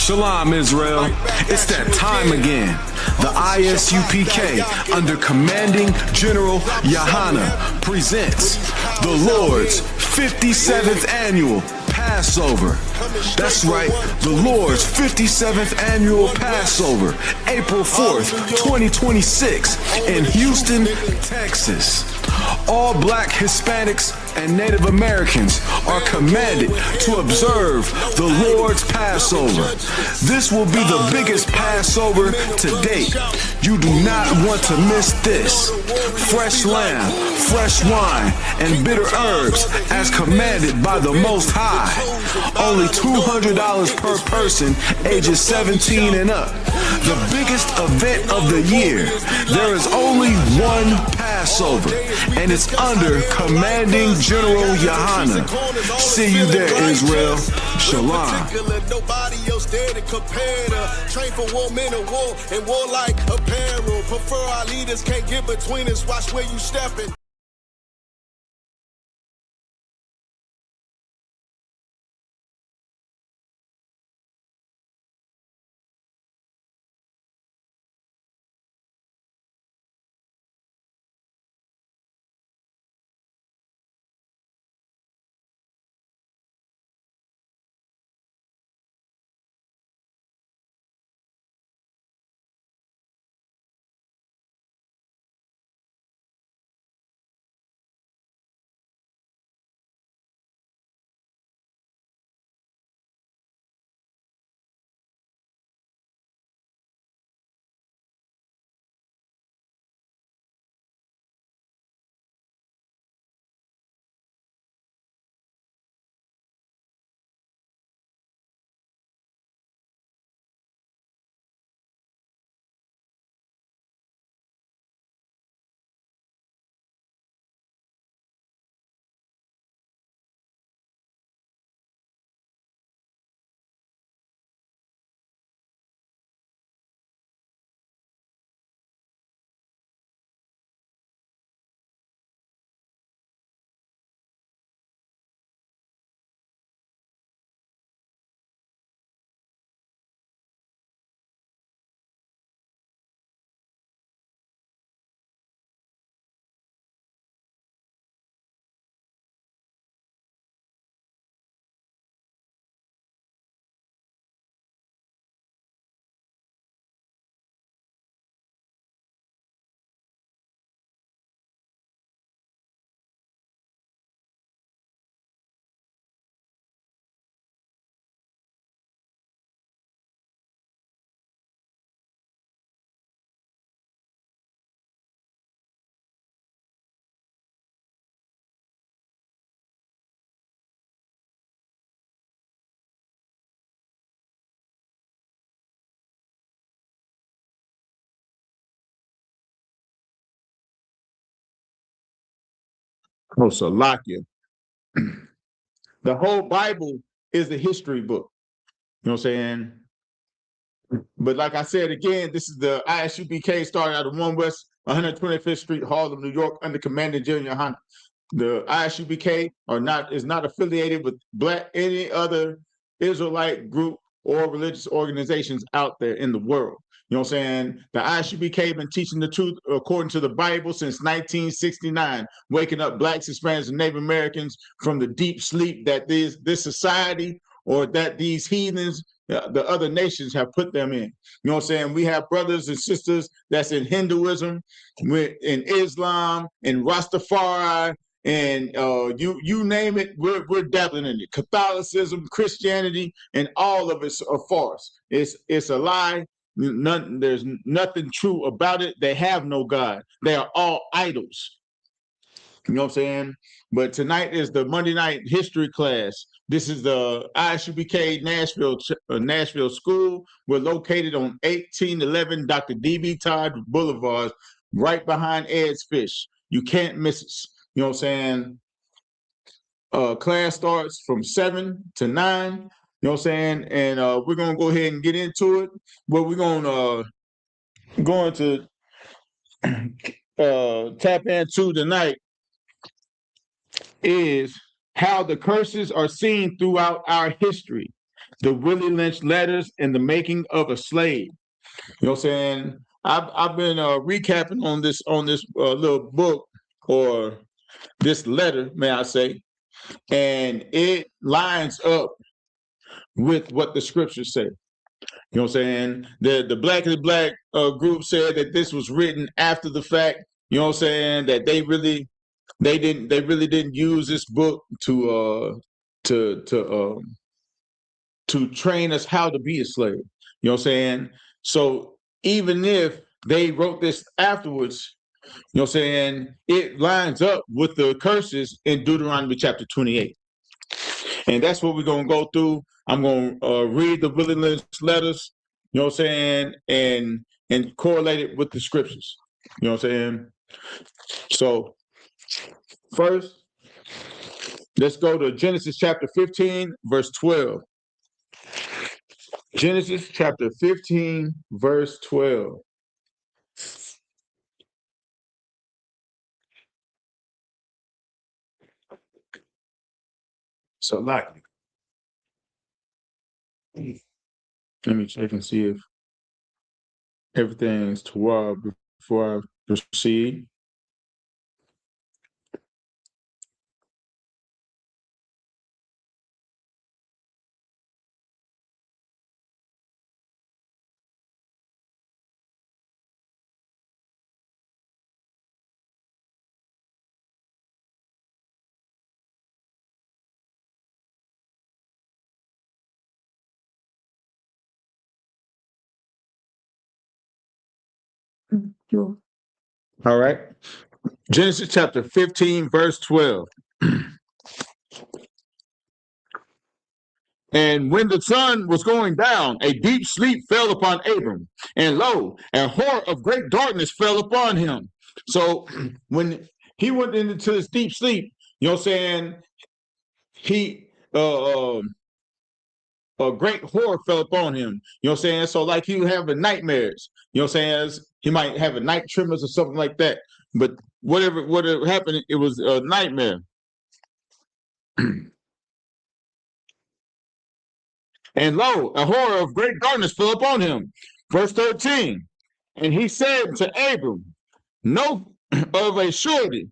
Shalom, Israel. It's that time again. The ISUPK, under Commanding General Yahana, presents the Lord's 57th Annual Passover. That's right, the Lord's 57th Annual Passover, April 4th, 2026, in Houston, Texas. All Black, Hispanics, and Native Americans are commanded to observe the Lord's Passover. This will be the biggest Passover to date. You do not want to miss this. Fresh lamb, fresh wine, and bitter herbs as commanded by the Most High. Only $200 per person ages 17 and up. The biggest event of the year. There is only one Passover, and it's under Commanding General Yahana. See you there, Israel. Shalom. Nobody else there to compare to. Train for war, men of war, and warlike apparel. Prefer our leaders, can't get between us. Watch where you stepping. Oh, Salakia. The whole Bible is a history book. You know what I'm saying? But like I said again, this is the ISUPK starting out of 1 West 125th Street, Harlem, New York, under Commander General Yohana. The ISUPK is not affiliated with any other Israelite group or religious organizations out there in the world. You know what I'm saying? The ISUPK been teaching the truth according to the Bible since 1969, waking up Blacks, Hispanics, and Native Americans from the deep sleep that this society or that these heathens, the other nations, have put them in. You know what I'm saying? We have brothers and sisters that's in Hinduism, in Islam, in Rastafari, and you name it, we're dabbling in it. Catholicism, Christianity, and all of it's a farce. It's a lie. There's nothing true about it. They have no God. They are all idols. You know what I'm saying? But tonight is the Monday night history class. This is the ISUPK Nashville School. We're located on 1811 Dr. D.B. Todd Boulevard, right behind Ed's Fish. You can't miss us. You know what I'm saying? Class starts from 7 to 9. You know what I'm saying? And we're going to go ahead and get into it. What we're going to tap into tonight is how the curses are seen throughout our history. the Willie Lynch letters and the making of a slave. You know what I'm saying? I've been recapping on this little book, or this letter, may I say, and it lines up with what the scriptures say. You know what I'm saying? The Black and the Black group said that this was written after the fact. You know what I'm saying? That they really didn't use this book to train us how to be a slave. You know what I'm saying? So even if they wrote this afterwards, you know what I'm saying, it lines up with the curses in Deuteronomy chapter 28. And that's what we're going to go through. I'm going to read the Willie Lynch letters, you know what I'm saying, and correlate it with the scriptures. You know what I'm saying? So first, let's go to Genesis chapter 15, verse 12. Genesis chapter 15, verse 12. So likely. Let me check and see if everything's toward before I proceed. All right. Genesis chapter 15, verse 12. And when the sun was going down, a deep sleep fell upon Abram, and lo, a horror of great darkness fell upon him. So when he went into this deep sleep, you know what I'm saying, he a great horror fell upon him. You know what I'm saying? So like he would have nightmares. You know what I'm saying? He might have a night tremors or something like that. But whatever happened, it was a nightmare. And lo, a horror of great darkness fell upon him. Verse 13. And he said to Abram, know of a surety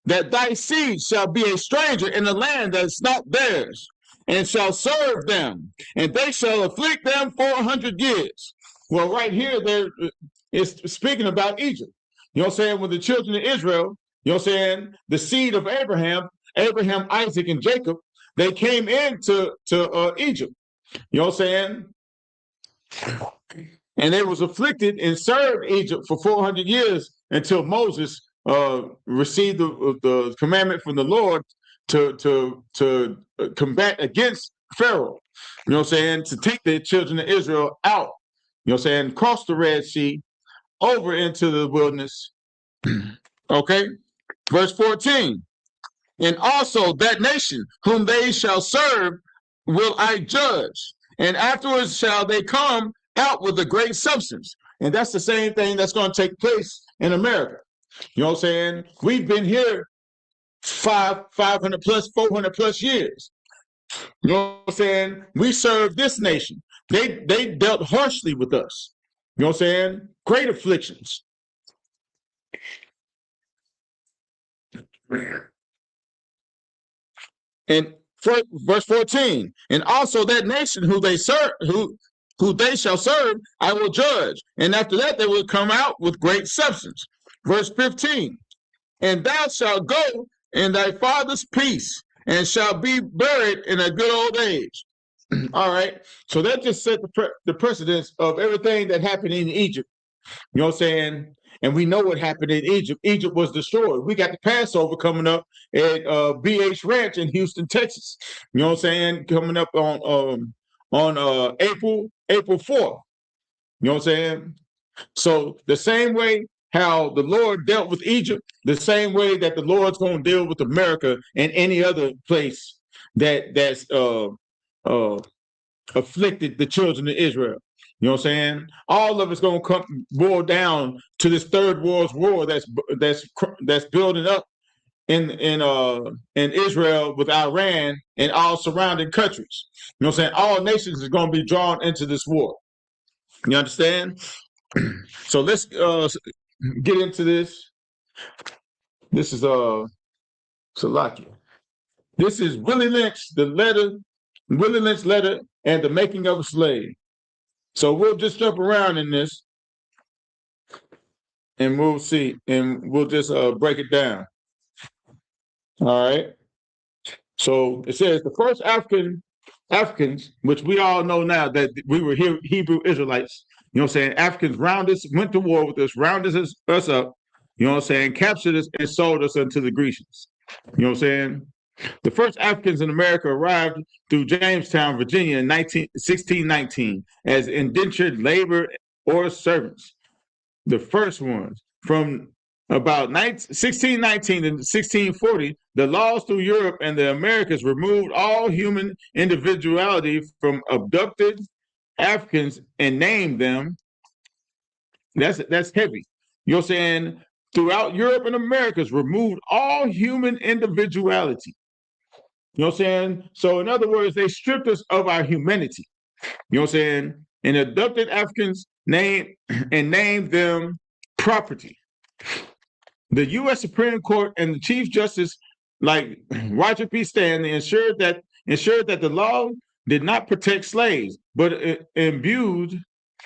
that thy seed shall be a stranger in a land that is not theirs, and shall serve them, and they shall afflict them 400 years. Well, right here, there is speaking about Egypt. You know what I'm saying? When the children of Israel, you know what I'm saying, the seed of Abraham, Isaac, and Jacob, they came into Egypt. You know what I'm saying? And they was afflicted and served Egypt for 400 years until Moses received the commandment from the Lord to combat against Pharaoh. You know what I'm saying? To take the children of Israel out. You know what I'm saying? Cross the Red Sea, over into the wilderness. Okay? Verse 14. And also that nation whom they shall serve will I judge, and afterwards shall they come out with a great substance. And that's the same thing that's going to take place in America. You know what I'm saying? We've been here 500 plus, 400 plus years. You know what I'm saying? We serve this nation. They dealt harshly with us. You know what I'm saying? Great afflictions. And verse 14, and also that nation who they serve, who they shall serve, I will judge. And after that, they will come out with great substance. Verse 15, and thou shalt go in thy father's peace, and shall be buried in a good old age. All right. So that just set the precedence of everything that happened in Egypt. You know what I'm saying? And we know what happened in Egypt. Egypt was destroyed. We got the Passover coming up at BH Ranch in Houston, Texas. You know what I'm saying? Coming up on April 4th. You know what I'm saying? So the same way how the Lord dealt with Egypt, the same way that the Lord's going to deal with America and any other place that's afflicted the children of Israel. You know what I'm saying? All of it's going to come boil down to this third world war that's building up in Israel with Iran and all surrounding countries. You know what I'm saying? All nations is going to be drawn into this war. You understand? So let's get into this. This is Salakia. This is Willie Lynch, Willie Lynch letter, and the making of a slave. So we'll just jump around in this, and we'll see, and we'll just break it down. All right. So it says the first Africans, which we all know now that we were Hebrew Israelites. You know what I'm saying? Africans went to war with us, rounded us up. You know what I'm saying? Captured us and sold us unto the Grecians. You know what I'm saying? The first Africans in America arrived through Jamestown, Virginia in 1619 as indentured labor or servants. The first ones from about 1619 to 1640, the laws through Europe and the Americas removed all human individuality from abducted Africans and named them. That's heavy. You know what I'm saying? Throughout Europe and Americas, removed all human individuality. You know what I'm saying? So in other words, they stripped us of our humanity. You know what I'm saying? And abducted Africans named them property. The U.S. Supreme Court and the Chief Justice, like Roger P. Stanley, ensured that the law did not protect slaves, but it imbued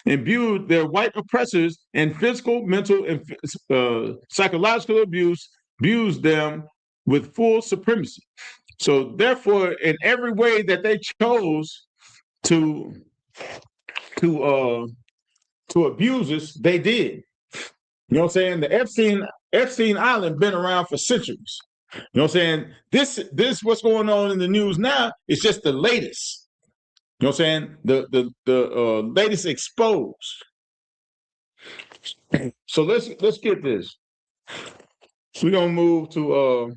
their white oppressors in physical, mental, and psychological abused them with full supremacy. So therefore, in every way that they chose to abuse us, they did. You know what I'm saying? The Epstein Island been around for centuries. You know what I'm saying? This what's going on in the news now is just the latest. You know what I'm saying? The latest exposed. So let's get this. We're gonna move to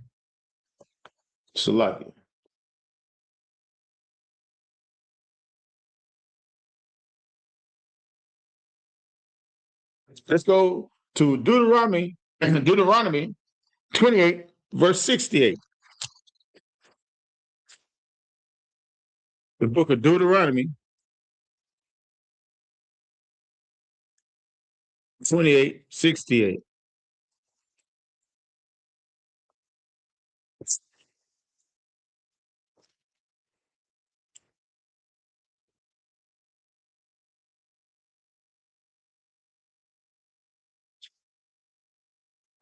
Salakia. Let's go to Deuteronomy 28, verse 68. The book of Deuteronomy 28, 68.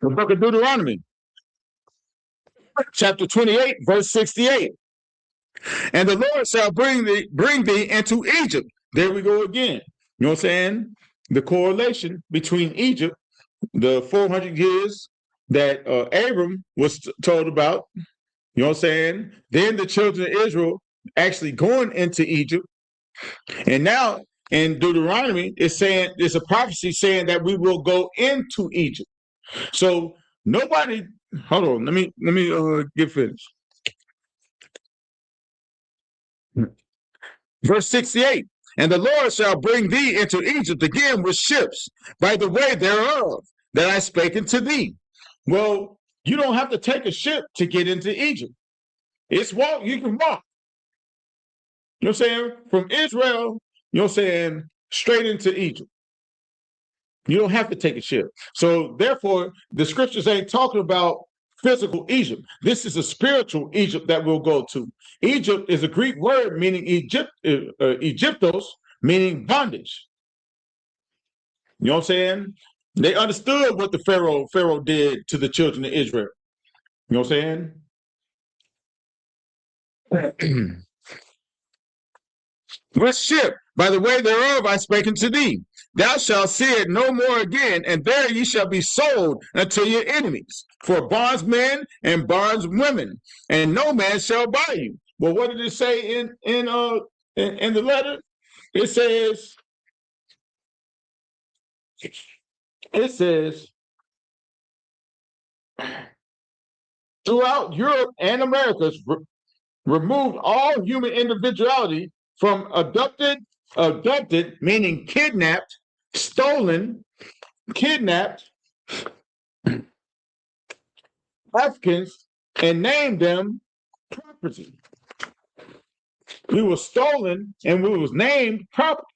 The book of Deuteronomy, chapter 28, verse 68. And the Lord shall bring thee into Egypt. There we go again. You know what I'm saying? The correlation between Egypt, the 400 years that Abram was told about, you know what I'm saying? Then the children of Israel actually going into Egypt. And now in Deuteronomy, it's a prophecy saying that we will go into Egypt. So nobody, hold on, let me get finished. Verse 68, and the Lord shall bring thee into Egypt again with ships by the way thereof that I spake unto thee. Well, you don't have to take a ship to get into Egypt. It's walk, you can walk. You know what I'm saying? From Israel, you know what I'm saying, straight into Egypt. You don't have to take a ship. So therefore, the scriptures ain't talking about physical Egypt. This is a spiritual Egypt that we'll go to. Egypt is a Greek word meaning Egyptos, meaning bondage. You know what I'm saying? They understood what the Pharaoh did to the children of Israel. You know what I'm saying? What ship? By the way thereof I spake unto thee. Thou shalt see it no more again, and there ye shall be sold unto your enemies, for bondsmen and bondswomen, and no man shall buy you. Well, what did it say in the letter? It says throughout Europe and Americas, removed all human individuality from abducted meaning kidnapped, stolen, kidnapped Africans and named them property. We were stolen and we was named property.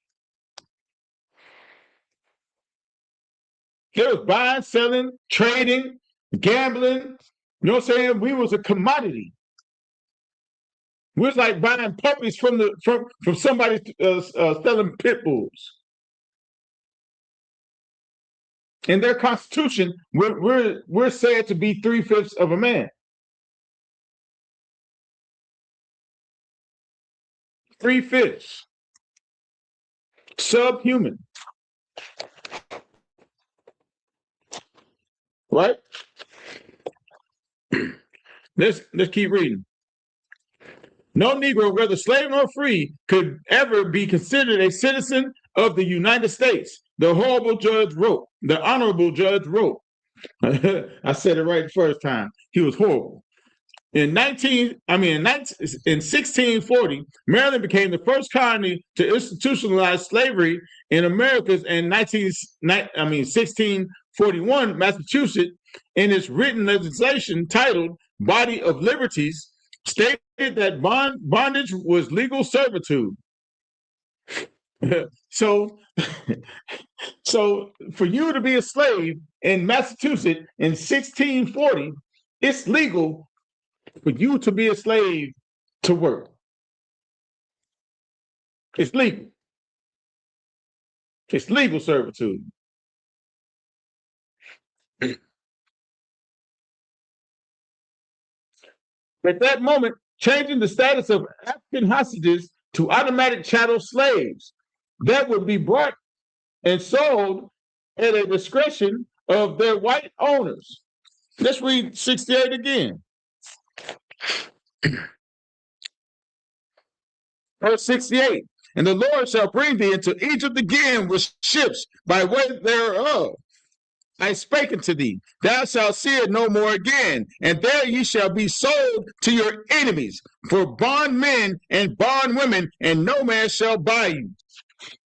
There was buying, selling, trading, gambling. You know what I'm saying? We was a commodity. We was like buying puppies from somebody selling pit bulls. In their constitution, we're said to be 3/5 of a man. 3/5. Subhuman. Right? Let's keep reading. No Negro, whether slave or free, could ever be considered a citizen of the United States. The horrible judge wrote. The honorable judge wrote. I said it right the first time. He was horrible. In 1640, Maryland became the first colony to institutionalize slavery in Americas. In 1641, Massachusetts, in its written legislation titled Body of Liberties, stated that bondage was legal servitude. So for you to be a slave in Massachusetts in 1640, it's legal for you to be a slave to work. It's legal. It's legal servitude. At that moment, changing the status of African hostages to automatic chattel slaves that would be bought and sold at a discretion of their white owners. Let's read 68 again. Verse 68. And the Lord shall bring thee into Egypt again with ships by way thereof. I spake unto thee, thou shalt see it no more again, and there ye shall be sold to your enemies for bondmen and bondwomen, and no man shall buy you. You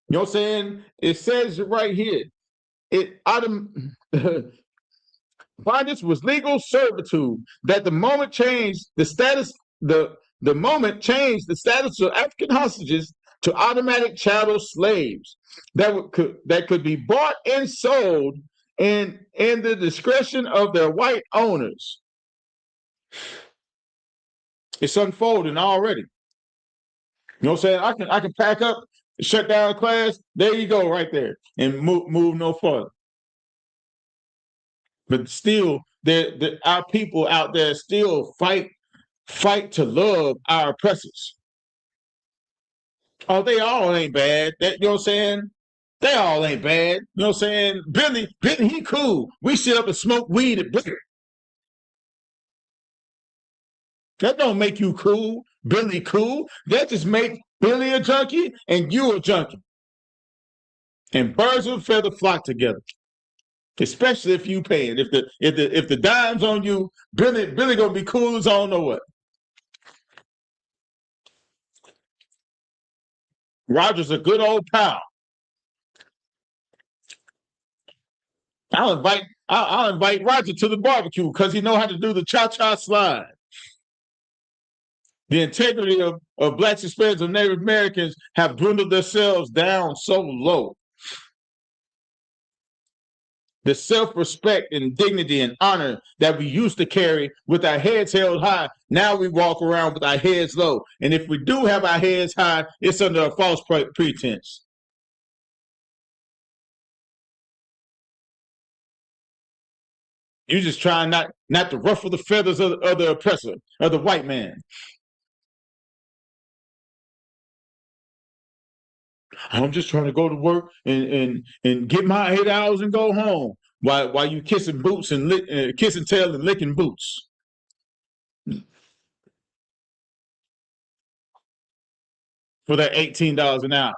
know what I'm saying? It says right here, bondage was legal servitude. That the moment changed the status, the moment changed the status of African hostages to automatic chattel slaves that could be bought and sold in the discretion of their white owners. It's unfolding already. You know what I'm saying? I can pack up, shut down class. There you go, right there, and move no further. But still, our people out there still fight to love our oppressors. Oh, they all ain't bad. You know what I'm saying? They all ain't bad. You know what I'm saying? Billy, he cool. We sit up and smoke weed at Billy. That don't make you cool. Billy cool. That just make Billy a junkie and you a junkie. And birds of a feather flock together. Especially if you paying. If the dime's on you, Billy gonna be cool as I don't know what. Roger's a good old pal. I'll invite Roger to the barbecue because he know how to do the cha-cha slide. The integrity of Blacks, Hispanics, and Native Americans have dwindled themselves down so low. The self-respect and dignity and honor that we used to carry with our heads held high, now we walk around with our heads low. And if we do have our heads high, it's under a false pretense. You're just trying not to ruffle the feathers of the oppressor, of the white man. I'm just trying to go to work and get my 8 hours and go home while you kissing boots and kissing tail and licking boots. For that $18 an hour.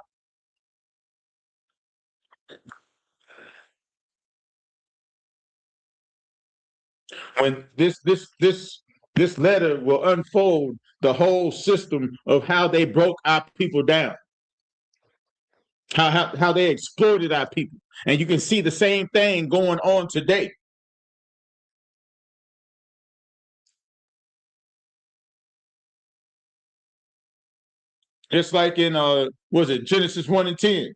When this letter will unfold the whole system of how they broke our people down, how they exploited our people, and you can see the same thing going on today. Just like in was it Genesis 1 and 10?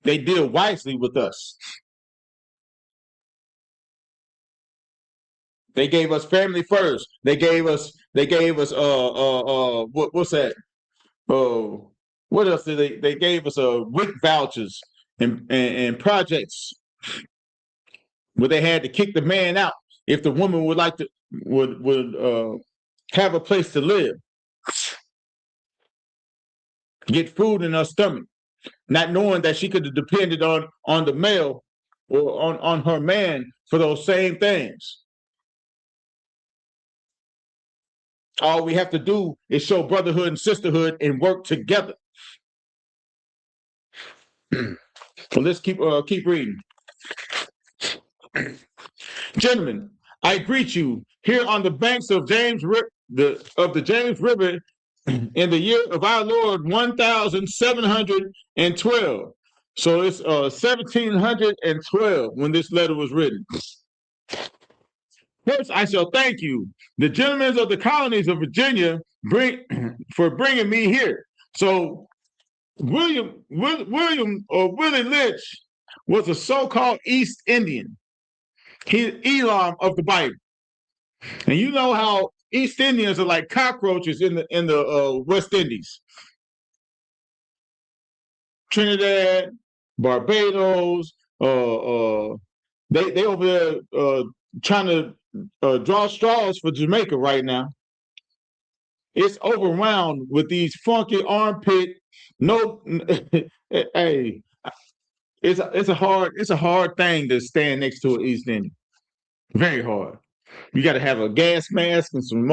They deal wisely with us. They gave us family first. They gave us what's that? What else did they gave us WIC vouchers and projects where they had to kick the man out if the woman would like to would have a place to live, get food in her stomach, not knowing that she could have depended on the male or on her man for those same things. All we have to do is show brotherhood and sisterhood and work together. So let's keep reading. Gentlemen, I greet you here on the banks of the James River in the year of our Lord 1712. So it's 1712 when this letter was written. First, I shall thank you, the gentlemen of the colonies of Virginia, for bringing me here. So William or Willie Lynch was a so-called East Indian. He's Elam of the Bible, and you know how East Indians are like cockroaches in the West Indies, Trinidad, Barbados. They over there trying to draw straws for Jamaica right now. It's overwhelmed with these funky armpit. No, hey, it's a hard thing to stand next to an East Indian. Very hard. You got to have a gas mask and some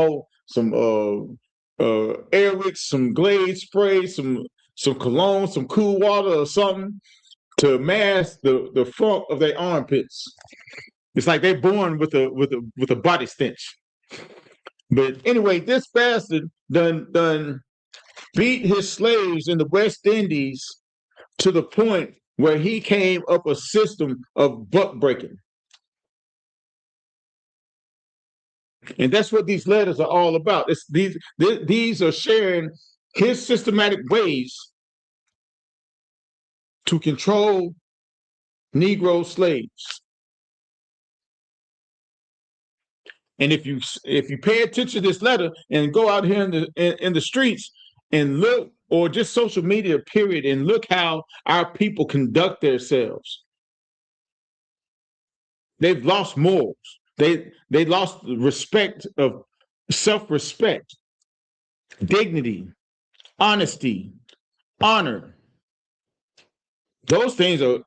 Airwicks, some Glade spray, some cologne, some cool water or something to mask the funk of their armpits. It's like they're born with a body stench. But anyway, this bastard done beat his slaves in the West Indies to the point where he came up a system of buck breaking. And that's what these letters are all about. These are sharing his systematic ways to control Negro slaves. And if you pay attention to this letter and go out here in the streets and look, or just social media, period, and look how our people conduct themselves. They've lost morals. They lost respect of self-respect, dignity, honesty, honor. Those things are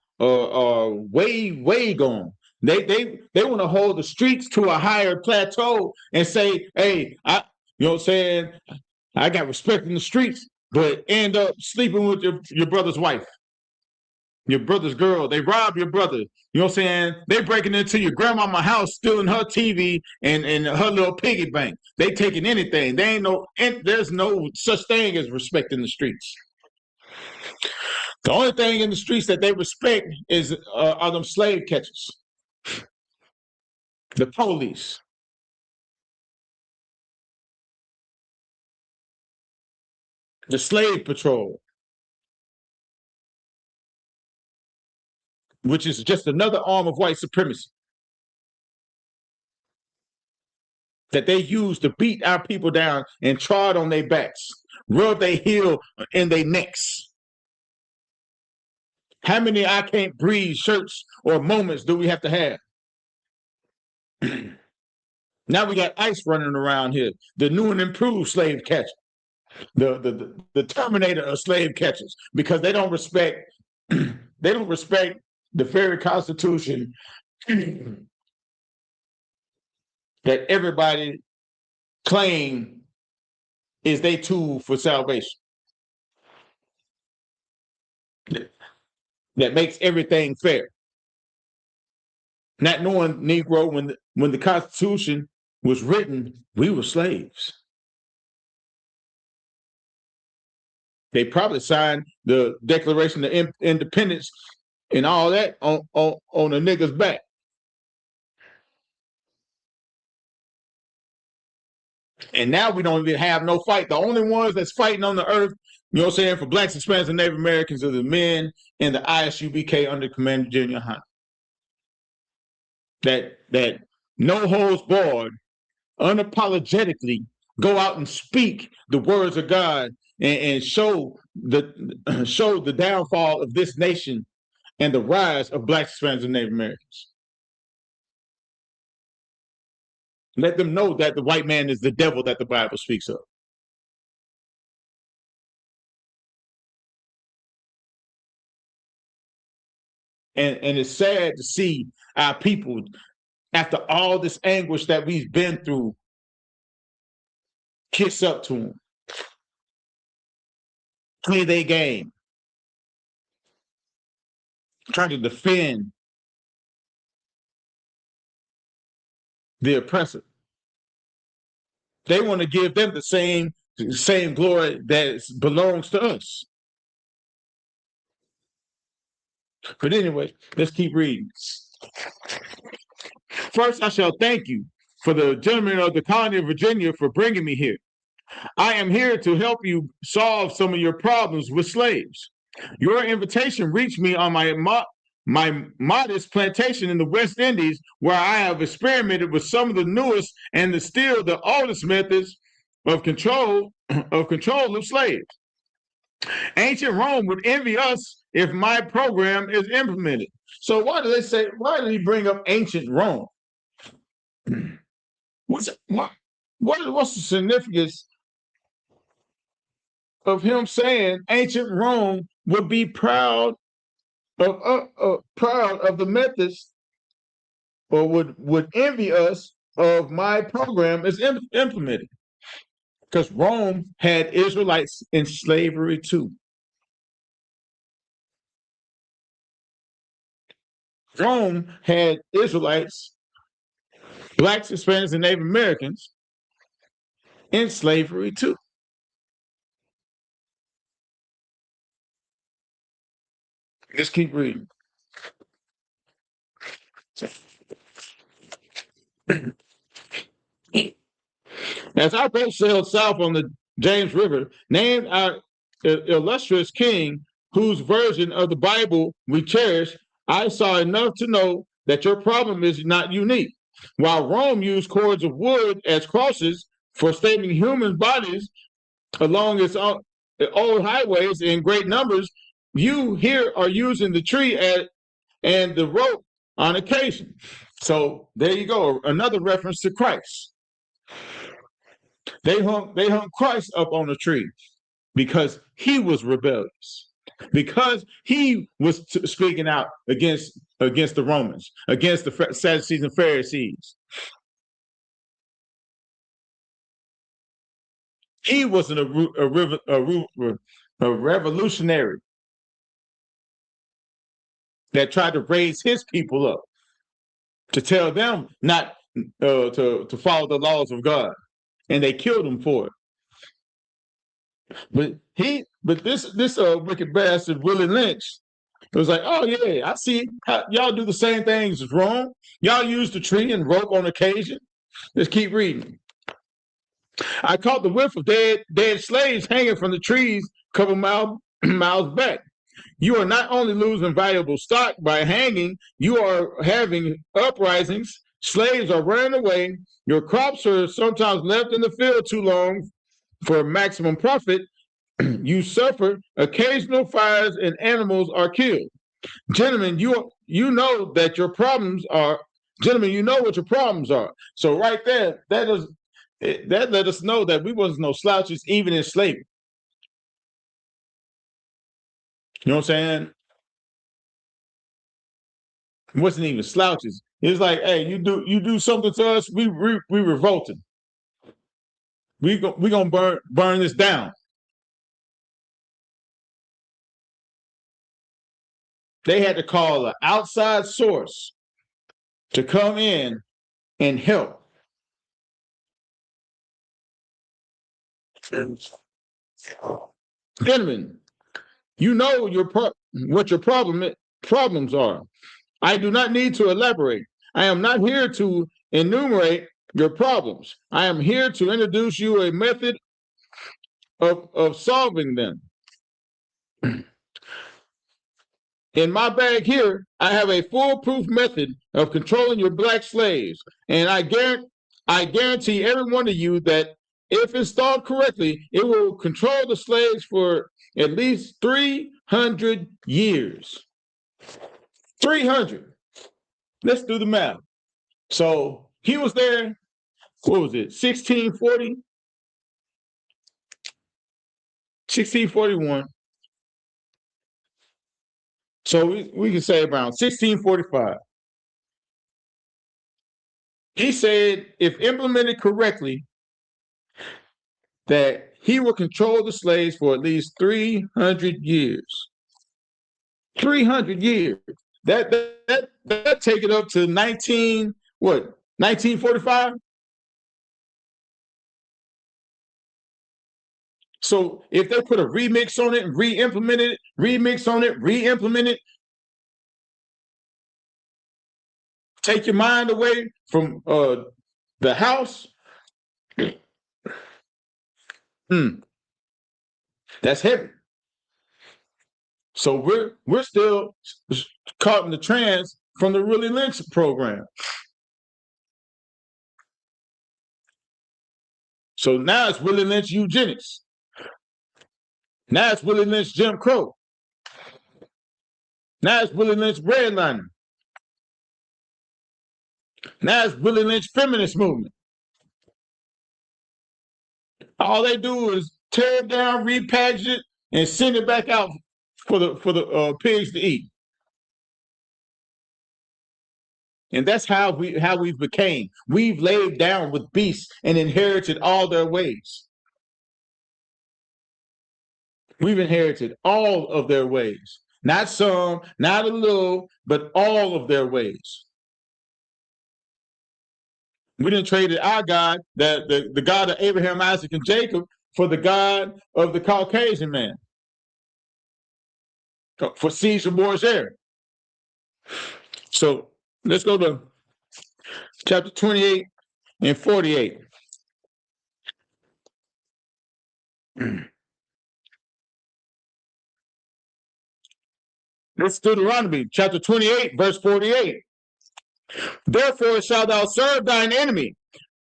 way gone. They want to hold the streets to a higher plateau and say, hey, you know what I'm saying? I got respect in the streets, but end up sleeping with your brother's wife, your brother's girl. They rob your brother. You know what I'm saying? They breaking into your grandmama's house, stealing her TV and her little piggy bank. They taking anything. There's no such thing as respect in the streets. The only thing in the streets that they respect are them slave catchers, the police. The slave patrol, which is just another arm of white supremacy that they use to beat our people down and trod on their backs, rub their heel in their necks. How many I can't breathe shirts or moments do we have to have? Now we got ICE running around here, the new and improved slave catcher. The terminator of slave catchers, because they don't respect the very Constitution that everybody claim is their tool for salvation, that makes everything fair. Not knowing, Negro, when the Constitution was written, we were slaves. They probably signed the Declaration of Independence and all that on a nigga's back. And now we don't even have no fight. The only ones that's fighting on the earth, you know what I'm saying, for blacks, Hispanics, and Native Americans are the men in the ISUBK under Commander General Hunt. That no holds barred, unapologetically go out and speak the words of God and show the downfall of this nation and the rise of blacks, Hispanics, and Native Americans. Let them know that the white man is the devil that the Bible speaks of. And it's sad to see our people, after all this anguish that we've been through, kiss up to them, play their game, try to defend the oppressor. They want to give them the same glory that belongs to us. But anyway, let's keep reading. First, I shall thank you for the gentlemen of the colony of Virginia for bringing me here. I am here to help you solve some of your problems with slaves. Your invitation reached me on my modest plantation in the West Indies, where I have experimented with some of the newest and still the oldest methods of control of slaves. Ancient Rome would envy us if my program is implemented. So why do they say? Why did he bring up ancient Rome? What's the significance of him saying ancient Rome would be proud of the methods, or would envy us of my program is implemented? Because Rome had Israelites in slavery too. Rome had Israelites, blacks, Hispanics, and Native Americans in slavery too. Let's keep reading. As our boat sailed south on the James River, named our illustrious king, whose version of the Bible we cherish, I saw enough to know that your problem is not unique. While Rome used cords of wood as crosses for stapling human bodies along its old highways in great numbers, you here are using the tree and the rope on occasion. So there you go, another reference to Christ. They hung Christ up on a tree because he was rebellious, because he was speaking out against the Romans, against the Sadducees and Pharisees. He wasn't a revolutionary that tried to raise his people up to tell them not to follow the laws of God, and they killed him for it. But this wicked bastard Willie Lynch was like, oh yeah, I see how y'all do the same things as Rome. Y'all use the tree and rope on occasion. Let's keep reading. I caught the whiff of dead slaves hanging from the trees a couple miles back. You are not only losing valuable stock by hanging, you are having uprisings. Slaves are running away. Your crops are sometimes left in the field too long for maximum profit. You suffer occasional fires and animals are killed. Gentlemen, you know that your problems are. Gentlemen, you know what your problems are. So right there, that let us know that we wasn't no slouches even in slavery. You know what I'm saying? It wasn't even slouches. It's like, hey, you do something to us, we revolting. We gonna burn this down. They had to call an outside source to come in and help. Gentlemen, you know what your problems are. I do not need to elaborate. I am not here to enumerate your problems. I am here to introduce you a method of solving them. In my bag here, I have a foolproof method of controlling your black slaves, and I guarantee every one of you that if installed correctly, it will control the slaves for at least 300 years. 300. Let's do the math. So he was there, what was it, 1640? 1641. So we can say around 1645. He said, if implemented correctly, that he will control the slaves for at least 300 years. 300 years. That take it up to 1945? So if they put a remix on it and re-implement it, remix on it, re-implement it, take your mind away from the house. That's heavy. So we're still caught in the trance from the Willie Lynch program. So now it's Willie Lynch eugenics. Now it's Willie Lynch Jim Crow. Now it's Willie Lynch redlining. Now it's Willie Lynch feminist movement. All they do is tear it down, repackage it, and send it back out for the pigs to eat. And that's how we've became. We've laid down with beasts and inherited all their ways. We've inherited all of their ways. Not some, not a little, but all of their ways. We didn't trade our God, the God of Abraham, Isaac, and Jacob, for the God of the Caucasian man, for Caesar Borgia. So let's go to chapter 28 and 48. Let's Deuteronomy chapter 28, verse 48. Therefore shalt thou serve thine enemy,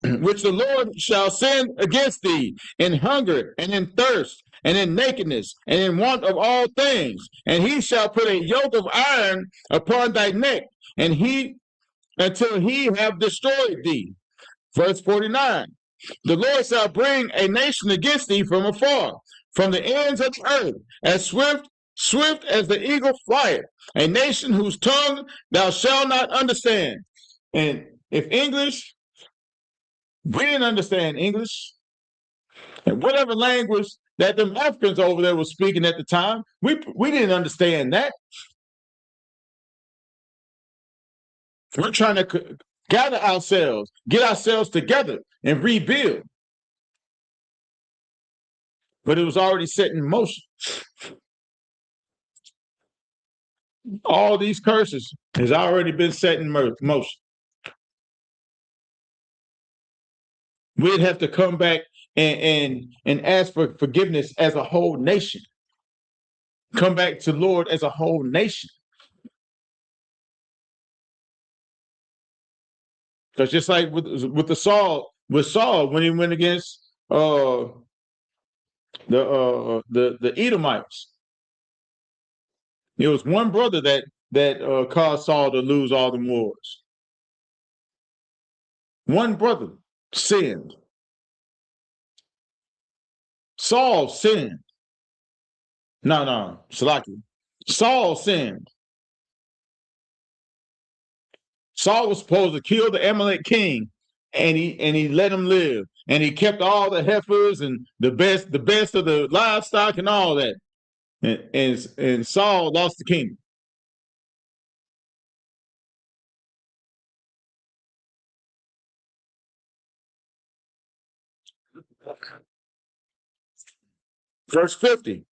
which the Lord shall send against thee, in hunger and in thirst and in nakedness and in want of all things. And he shall put a yoke of iron upon thy neck, and until he have destroyed thee. Verse 49. The Lord shall bring a nation against thee from afar, from the ends of the earth, as swift as the eagle flieth, a nation whose tongue thou shalt not understand. And if English, we didn't understand English, and whatever language that them Africans over there were speaking at the time, we didn't understand that. We're trying to gather ourselves, get ourselves together, and rebuild. But it was already set in motion. All these curses has already been set in motion. We'd have to come back and ask for forgiveness as a whole nation. Come back to Lord as a whole nation. Because just like with Saul when he went against the Edomites, it was one brother that caused Saul to lose all the wars. One brother sinned. Saul sinned. No, Salaki. Saul sinned. Saul was supposed to kill the Amalek king, and he let him live, and he kept all the heifers and the best of the livestock and all that. And Saul lost the kingdom. Verse 50.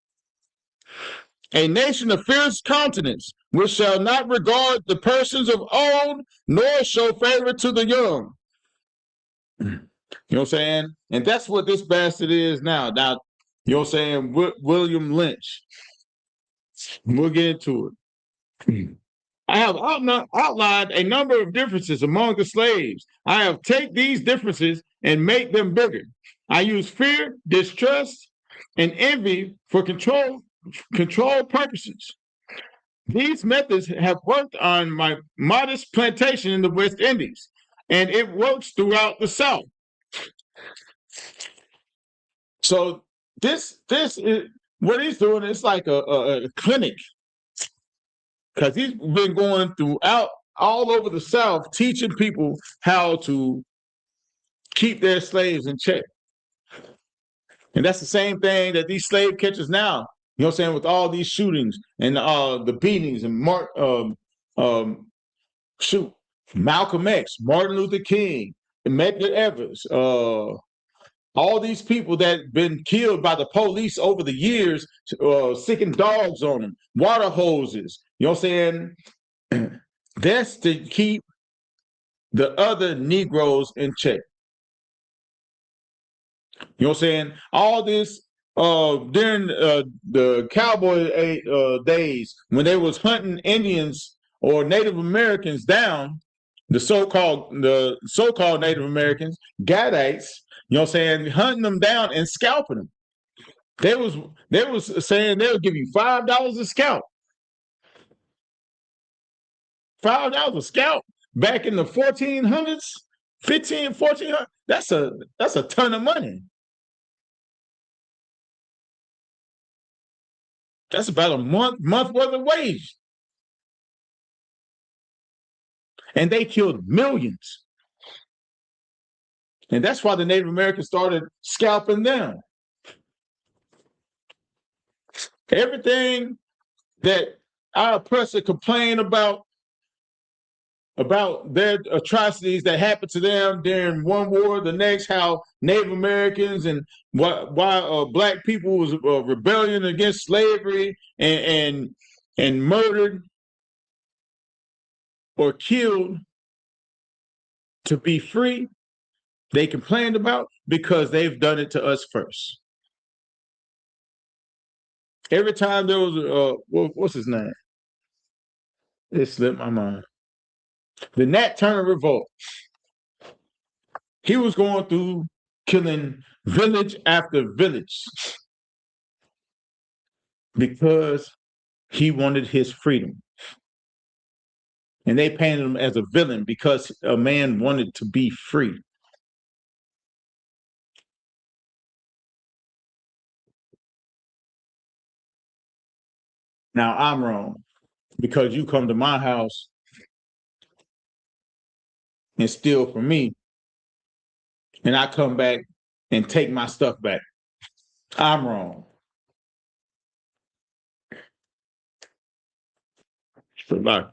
A nation of fierce countenance, which shall not regard the persons of old, nor show favor to the young. You know what I'm saying? And that's what this bastard is now. Now, you know what I'm saying? William Lynch. We'll get into it. I have outlined a number of differences among the slaves. I have taken these differences and make them bigger. I use fear, distrust, and envy for control purposes. These methods have worked on my modest plantation in the West Indies, and it works throughout the South. So this is what he's doing. It's like a clinic, because he's been going throughout all over the South teaching people how to keep their slaves in check. And that's the same thing that these slave catchers now, you know what I'm saying, with all these shootings and the beatings and Malcolm X, Martin Luther King, Medgar Evers, all these people that have been killed by the police over the years, sicking dogs on them, water hoses, you know what I'm saying? That's to keep the other Negroes in check. You know what I'm saying? All this during the cowboy days, when they was hunting Indians or Native Americans down, the so-called Native Americans, Gadites, you know what I'm saying, hunting them down and scalping them. They was saying they'll give you $5 a scalp. $5 a scalp back in the 1400s, 1400. That's a ton of money. That's about a month worth of wage. And they killed millions. And that's why the Native Americans started scalping them. Everything that our oppressor complained about their atrocities that happened to them during one war, the next, how Native Americans and why black people was rebellion against slavery and murdered or killed to be free, they complained about because they've done it to us first. Every time there was what's his name? It slipped my mind. The Nat Turner Revolt. He was going through killing village after village because he wanted his freedom. And they painted him as a villain because a man wanted to be free. Now I'm wrong because you come to my house and steal from me, and I come back and take my stuff back. I'm wrong. Goodbye.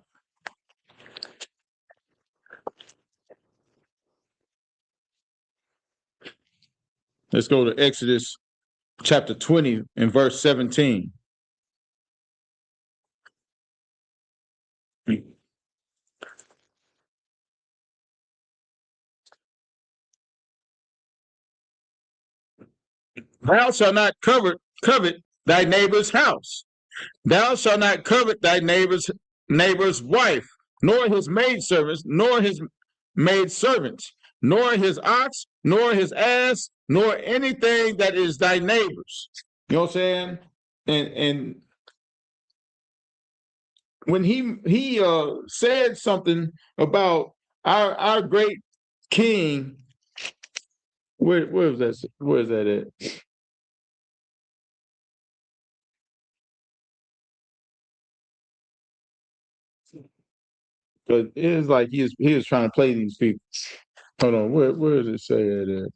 Let's go to Exodus chapter 20 and verse 17. Thou shalt not covet thy neighbor's house. Thou shalt not covet thy neighbor's wife, nor his maidservants, nor his maidservants, nor his ox, nor his ass, nor anything that is thy neighbor's. You know what I'm saying? And when he said something about our great king, where is that? Where is that at? But it is like he was trying to play these people. Hold on, where does it say that at?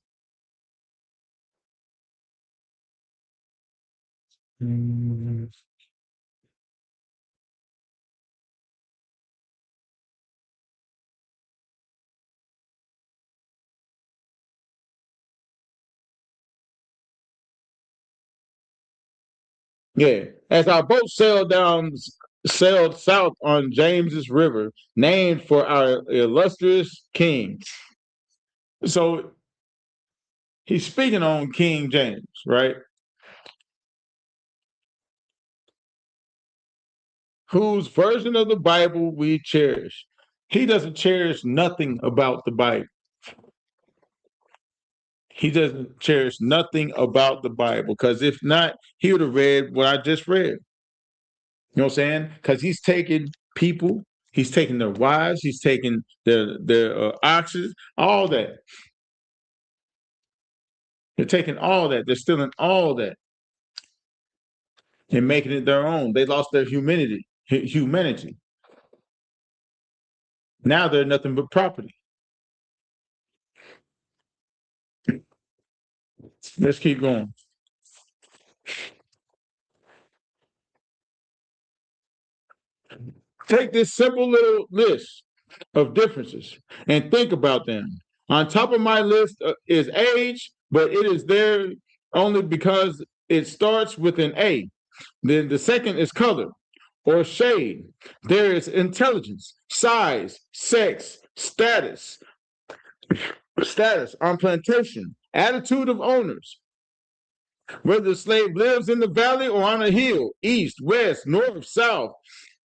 Yeah, as our boat sailed south on James's River, named for our illustrious king. So He's speaking on King James, right? Whose version of the Bible we cherish. He doesn't cherish nothing about the Bible. He doesn't cherish nothing about the Bible, because if not, he would have read what I just read. You know what I'm saying? Because he's taking people, he's taking their wives, he's taking their oxen, all that. They're taking all that. They're stealing all that and making it their own. They lost their humanity. Now they're nothing but property. Let's keep going. Take this simple little list of differences and think about them. On top of my list is age, but it is there only because it starts with an A. Then the second is color or shade. There is intelligence, size, sex, status on plantation, attitude of owners, whether the slave lives in the valley or on a hill, east, west, north, south,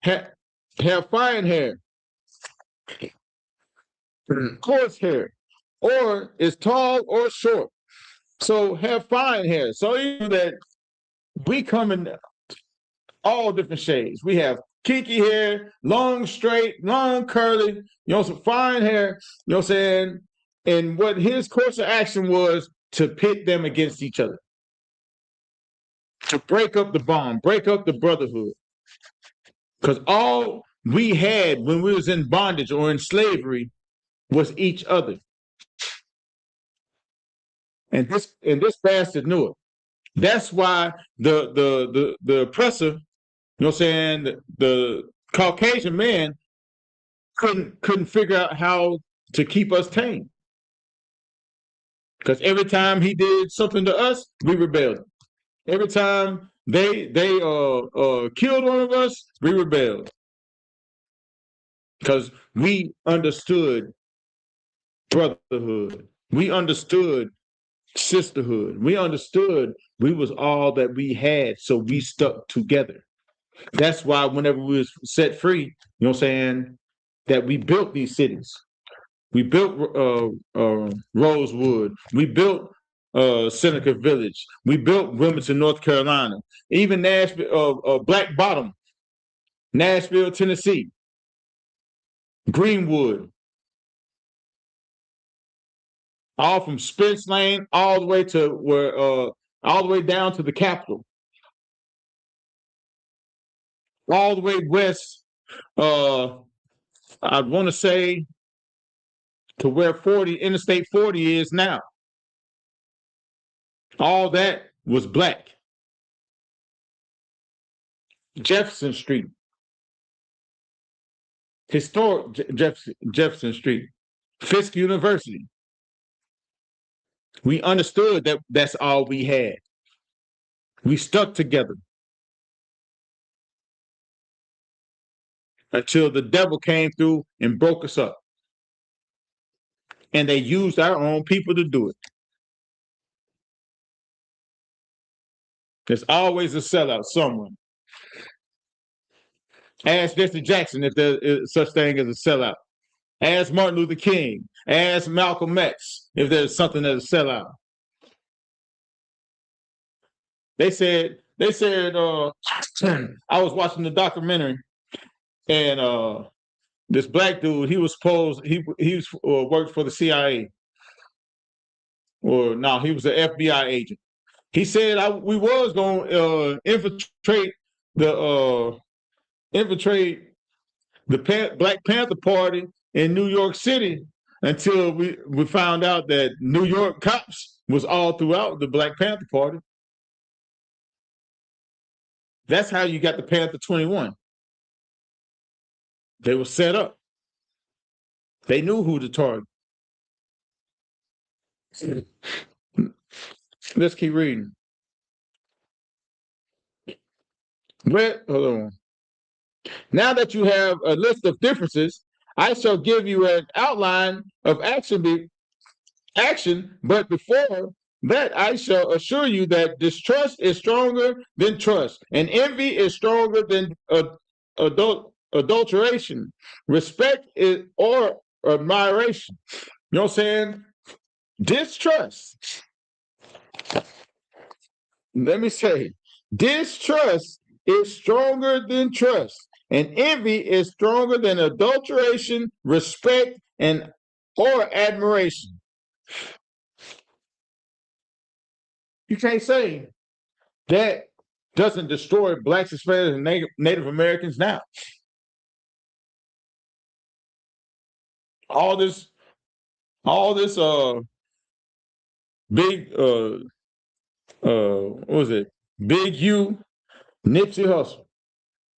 have fine hair, coarse hair, or is tall or short. So have fine hair. So even that we come in all different shades. We have kinky hair, long, straight, long, curly, some fine hair, you know what I'm saying? And what his course of action was to pit them against each other, to break up the bond, break up the brotherhood. Because all we had when we was in bondage or in slavery was each other. And this bastard knew it. That's why the oppressor, you know what I'm saying, the Caucasian man couldn't figure out how to keep us tame. Because every time he did something to us, we rebelled. Every time they killed one of us, we rebelled. Because we understood brotherhood. We understood sisterhood. We understood we was all that we had, so we stuck together. That's why whenever we was set free, you know what I'm saying, that we built these cities. We built Rosewood. We built Seneca Village. We built Wilmington, North Carolina. Even Nashville, Black Bottom, Nashville, Tennessee. Greenwood. All from Spence Lane all the way to where all the way down to the Capitol. All the way west, I want to say to where Interstate 40 is now. All that was black. Jefferson Street. Historic Jefferson Street. Fisk University. We understood that that's all we had. We stuck together until the devil came through and broke us up. And they used our own people to do it. There's always a sellout somewhere. Ask Jesse Jackson if there is such thing as a sellout. Ask Martin Luther King. Ask Malcolm X if there's something as a sellout. They said I was watching the documentary, and this black dude, he was worked for the CIA, or no, he was an FBI agent. He said we was going to infiltrate the Black Panther Party in New York City until we found out that New York cops was all throughout the Black Panther Party. That's how you got the Panther 21. They were set up. They knew who to target. Let's keep reading. Hold on. Now that you have a list of differences, I shall give you an outline of action. But before that I shall assure you that distrust is stronger than trust, and envy is stronger than adulteration. Respect is or admiration. You know what I'm saying? Distrust. Let me say, distrust is stronger than trust, and envy is stronger than adulteration, respect, and or admiration. You can't say that doesn't destroy blacks, Hispanics, and Native Americans now. All this big what was it? Big U, Nipsey Hussle.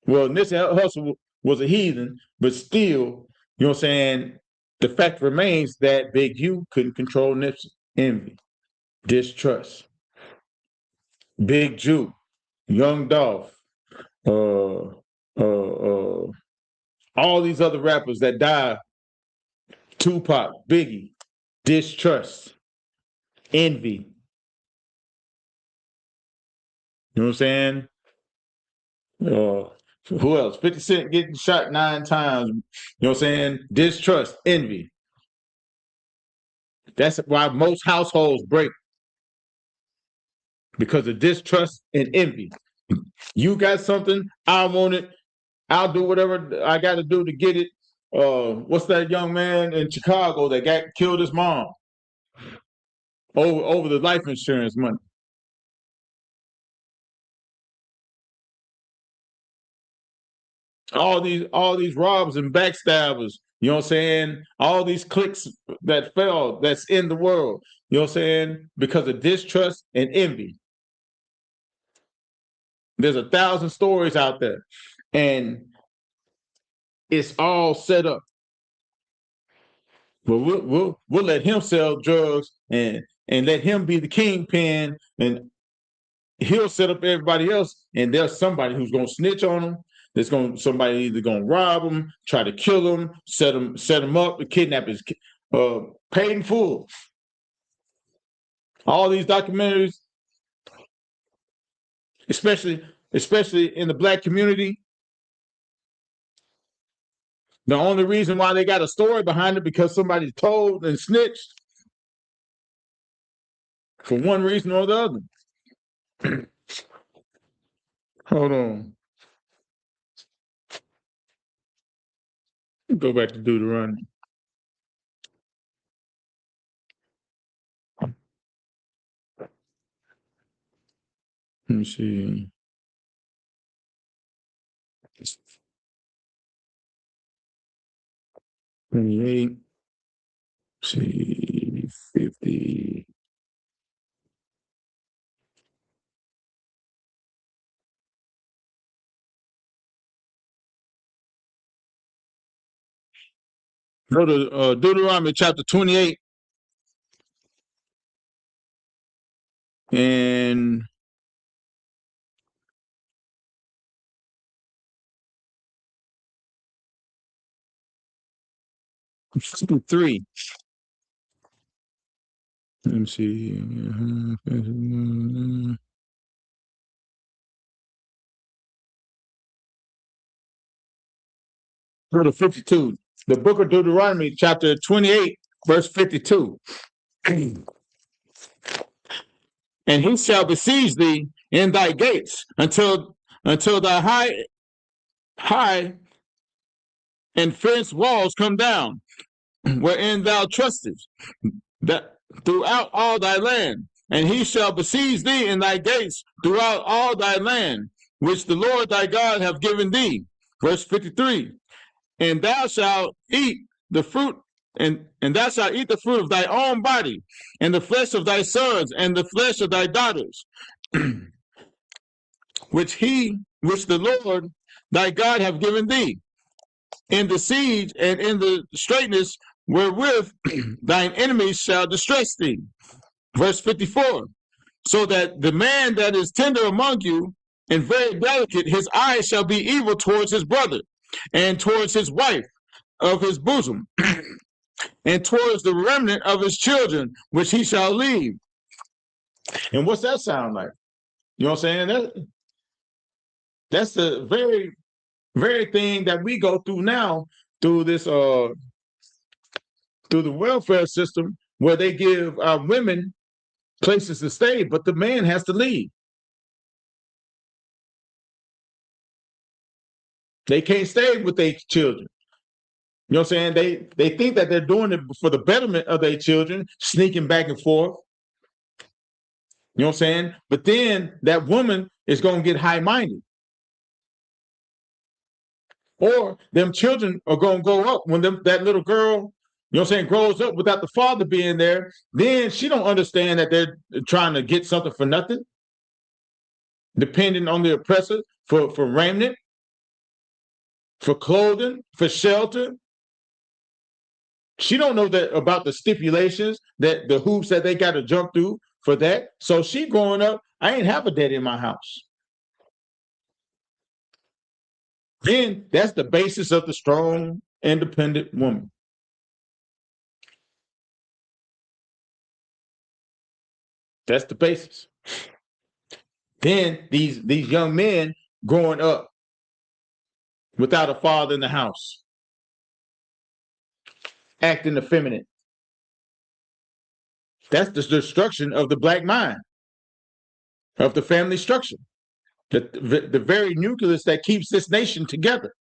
Well, Nipsey Hussle was a heathen, but still, you know what I'm saying? The fact remains that Big U couldn't control Nipsey. Envy, distrust. Big Jew, Young Dolph, all these other rappers that died, Tupac, Biggie, distrust, envy. You know what I'm saying? Who else? 50 Cent getting shot 9 times. You know what I'm saying? Distrust, envy. That's why most households break, because of distrust and envy. You got something, I want it. I'll do whatever I got to do to get it. What's that young man in Chicago that killed his mom over the life insurance money? All these robbers and backstabbers, you know what I'm saying? All these cliques that fell, that's in the world, you know what I'm saying? Because of distrust and envy. There's 1,000 stories out there, and it's all set up. But we'll let him sell drugs and let him be the kingpin, and he'll set up everybody else, and there's somebody who's gonna snitch on him. Somebody either gonna rob him, try to kill him, set him up, kidnap his paid in full. All these documentaries, especially in the black community, the only reason why they got a story behind it because somebody told and snitched for one reason or the other. Hold on. Go back to Deuteronomy. Let me see. $28. See, 50. Go to Deuteronomy chapter 28 and 53. Let me see. Go to 52. The book of Deuteronomy, chapter 28, verse 52. And he shall besiege thee in thy gates until thy high and fenced walls come down, wherein thou trustest, that throughout all thy land. And he shall besiege thee in thy gates throughout all thy land, which the Lord thy God hath given thee. Verse 53. And thou shalt eat the fruit, and thou shalt eat the fruit of thy own body, and the flesh of thy sons, and the flesh of thy daughters, which the Lord thy God hath given thee, in the siege and in the straitness wherewith thine enemies shall distress thee. Verse 54. So that the man that is tender among you and very delicate, his eyes shall be evil towards his brother, and towards his wife of his bosom, and towards the remnant of his children, which he shall leave. And what's that sound like? You know what I'm saying? That's the very, very thing that we go through now through this through the welfare system, where they give our women places to stay, but the man has to leave. They can't stay with their children. You know what I'm saying? They think that they're doing it for the betterment of their children, sneaking back and forth. You know what I'm saying? But then that woman is going to get high-minded. Or them children are going to grow up when that little girl, you know what I'm saying, grows up without the father being there. Then she don't understand that they're trying to get something for nothing, depending on the oppressor for raiment, for clothing, for shelter. She don't know that about the stipulations, that the hoops that they got to jump through for that. So she growing up, I ain't have a daddy in my house. Then that's the basis of the strong, independent woman. That's the basis. Then these young men growing up without a father in the house, acting effeminate. That's the destruction of the black mind, of the family structure, the very nucleus that keeps this nation together.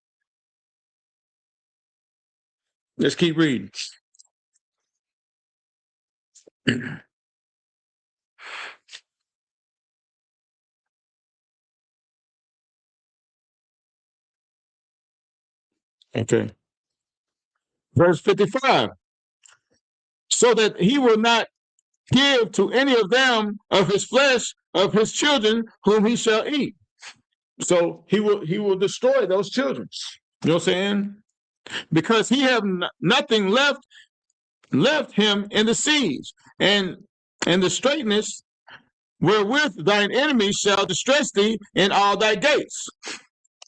Let's keep reading. Okay. Verse 55. So that he will not give to any of them of his flesh, of his children, whom he shall eat. So he will destroy those children. You know what I'm saying? Because he have nothing left him in the siege, and the straightness wherewith thine enemies shall distress thee in all thy gates.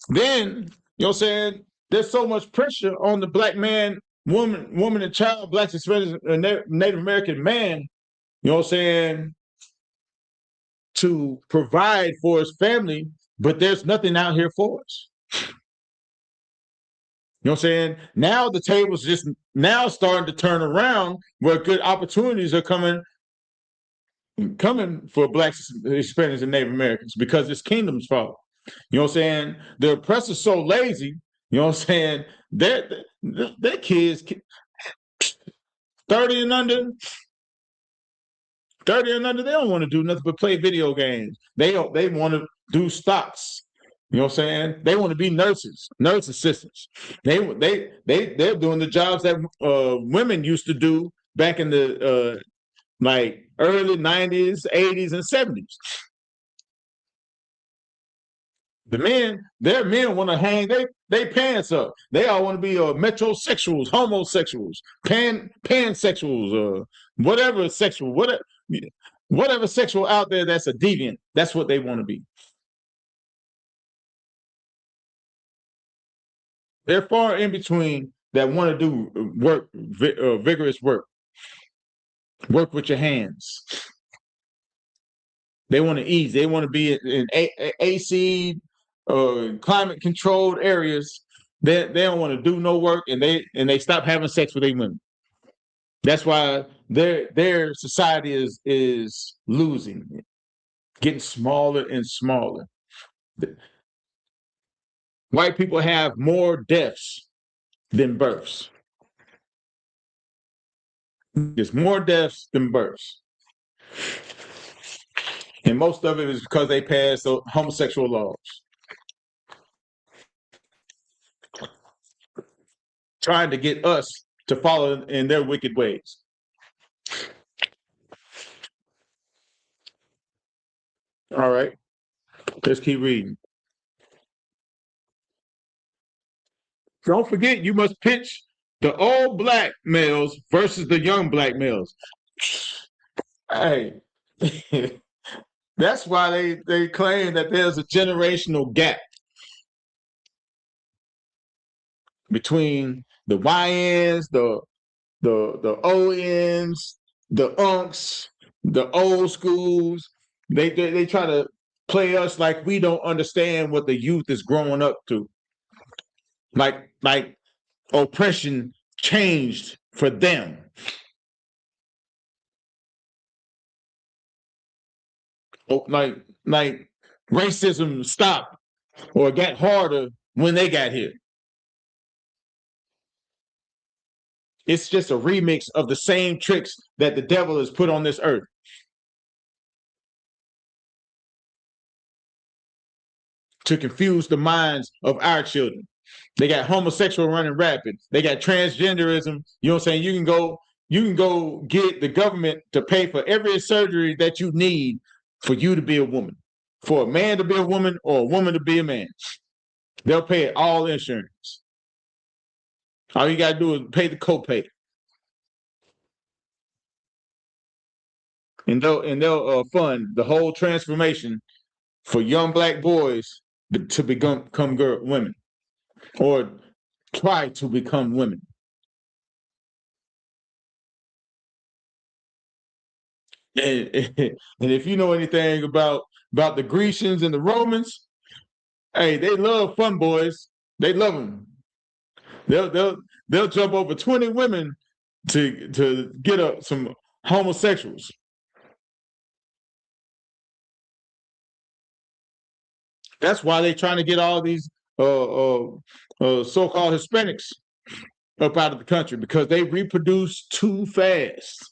Then, you know what I'm saying, there's so much pressure on the black man, woman and child, black, Hispanic, Native American man, you know what I'm saying, to provide for his family, but there's nothing out here for us. You know what I'm saying? Now the table's just now starting to turn around, where good opportunities are coming for blacks, Hispanics, and Native Americans, because it's kingdom's fault. You know what I'm saying? The oppressor's so lazy, you know what I'm saying? Their kids 30 and under, they don't want to do nothing but play video games. They want to do stocks. You know what I'm saying? They want to be nurse assistants. They're doing the jobs that women used to do back in the like early 90s, 80s, and 70s. Their men want to hang they pants up. They all want to be metrosexuals, homosexuals, pansexuals, whatever sexual, whatever sexual out there that's a deviant. That's what they want to be. They're far in between that want to do work, vigorous work with your hands. They want to ease. They want to be in AC, climate controlled areas. They don't want to do no work, and they stop having sex with their women. That's why their society is losing, getting smaller and smaller. White people have more deaths than births. There's more deaths than births. And most of it is because they passed homosexual laws, trying to get us to follow in their wicked ways. All right, let's keep reading. Don't forget, you must pitch the old black males versus the young black males. Hey, that's why they claim that there's a generational gap between the YNs, the ONs, the UNCs, the old schools. They try to play us like we don't understand what the youth is growing up to. Like oppression changed for them. Like racism stopped or got harder when they got here. It's just a remix of the same tricks that the devil has put on this earth. To confuse the minds of our children. They got homosexual running rapid. They got transgenderism. You know what I'm saying? You can go get the government to pay for every surgery that you need for you to be a woman, for a man to be a woman or a woman to be a man. They'll pay it all insurance. All you got to do is pay the copay. And they'll fund the whole transformation for young black boys to become women or try to become women. And if you know anything about the Grecians and the Romans, hey, they love fun boys. They love them. They'll jump over 20 women to get some homosexuals. That's why they're trying to get all these so-called Hispanics up out of the country, because they reproduce too fast.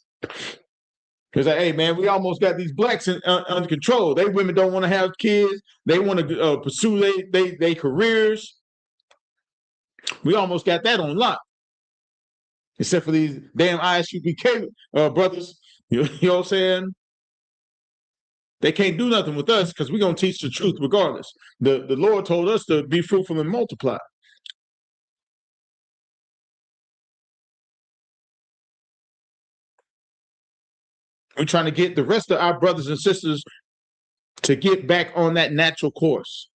Because like, hey man, we almost got these blacks under control. They women don't want to have kids. They want to pursue their careers. We almost got that on lock. Except for these damn Isupk brothers. You know what I'm saying? They can't do nothing with us because we're going to teach the truth regardless. The Lord told us to be fruitful and multiply. We're trying to get the rest of our brothers and sisters to get back on that natural course.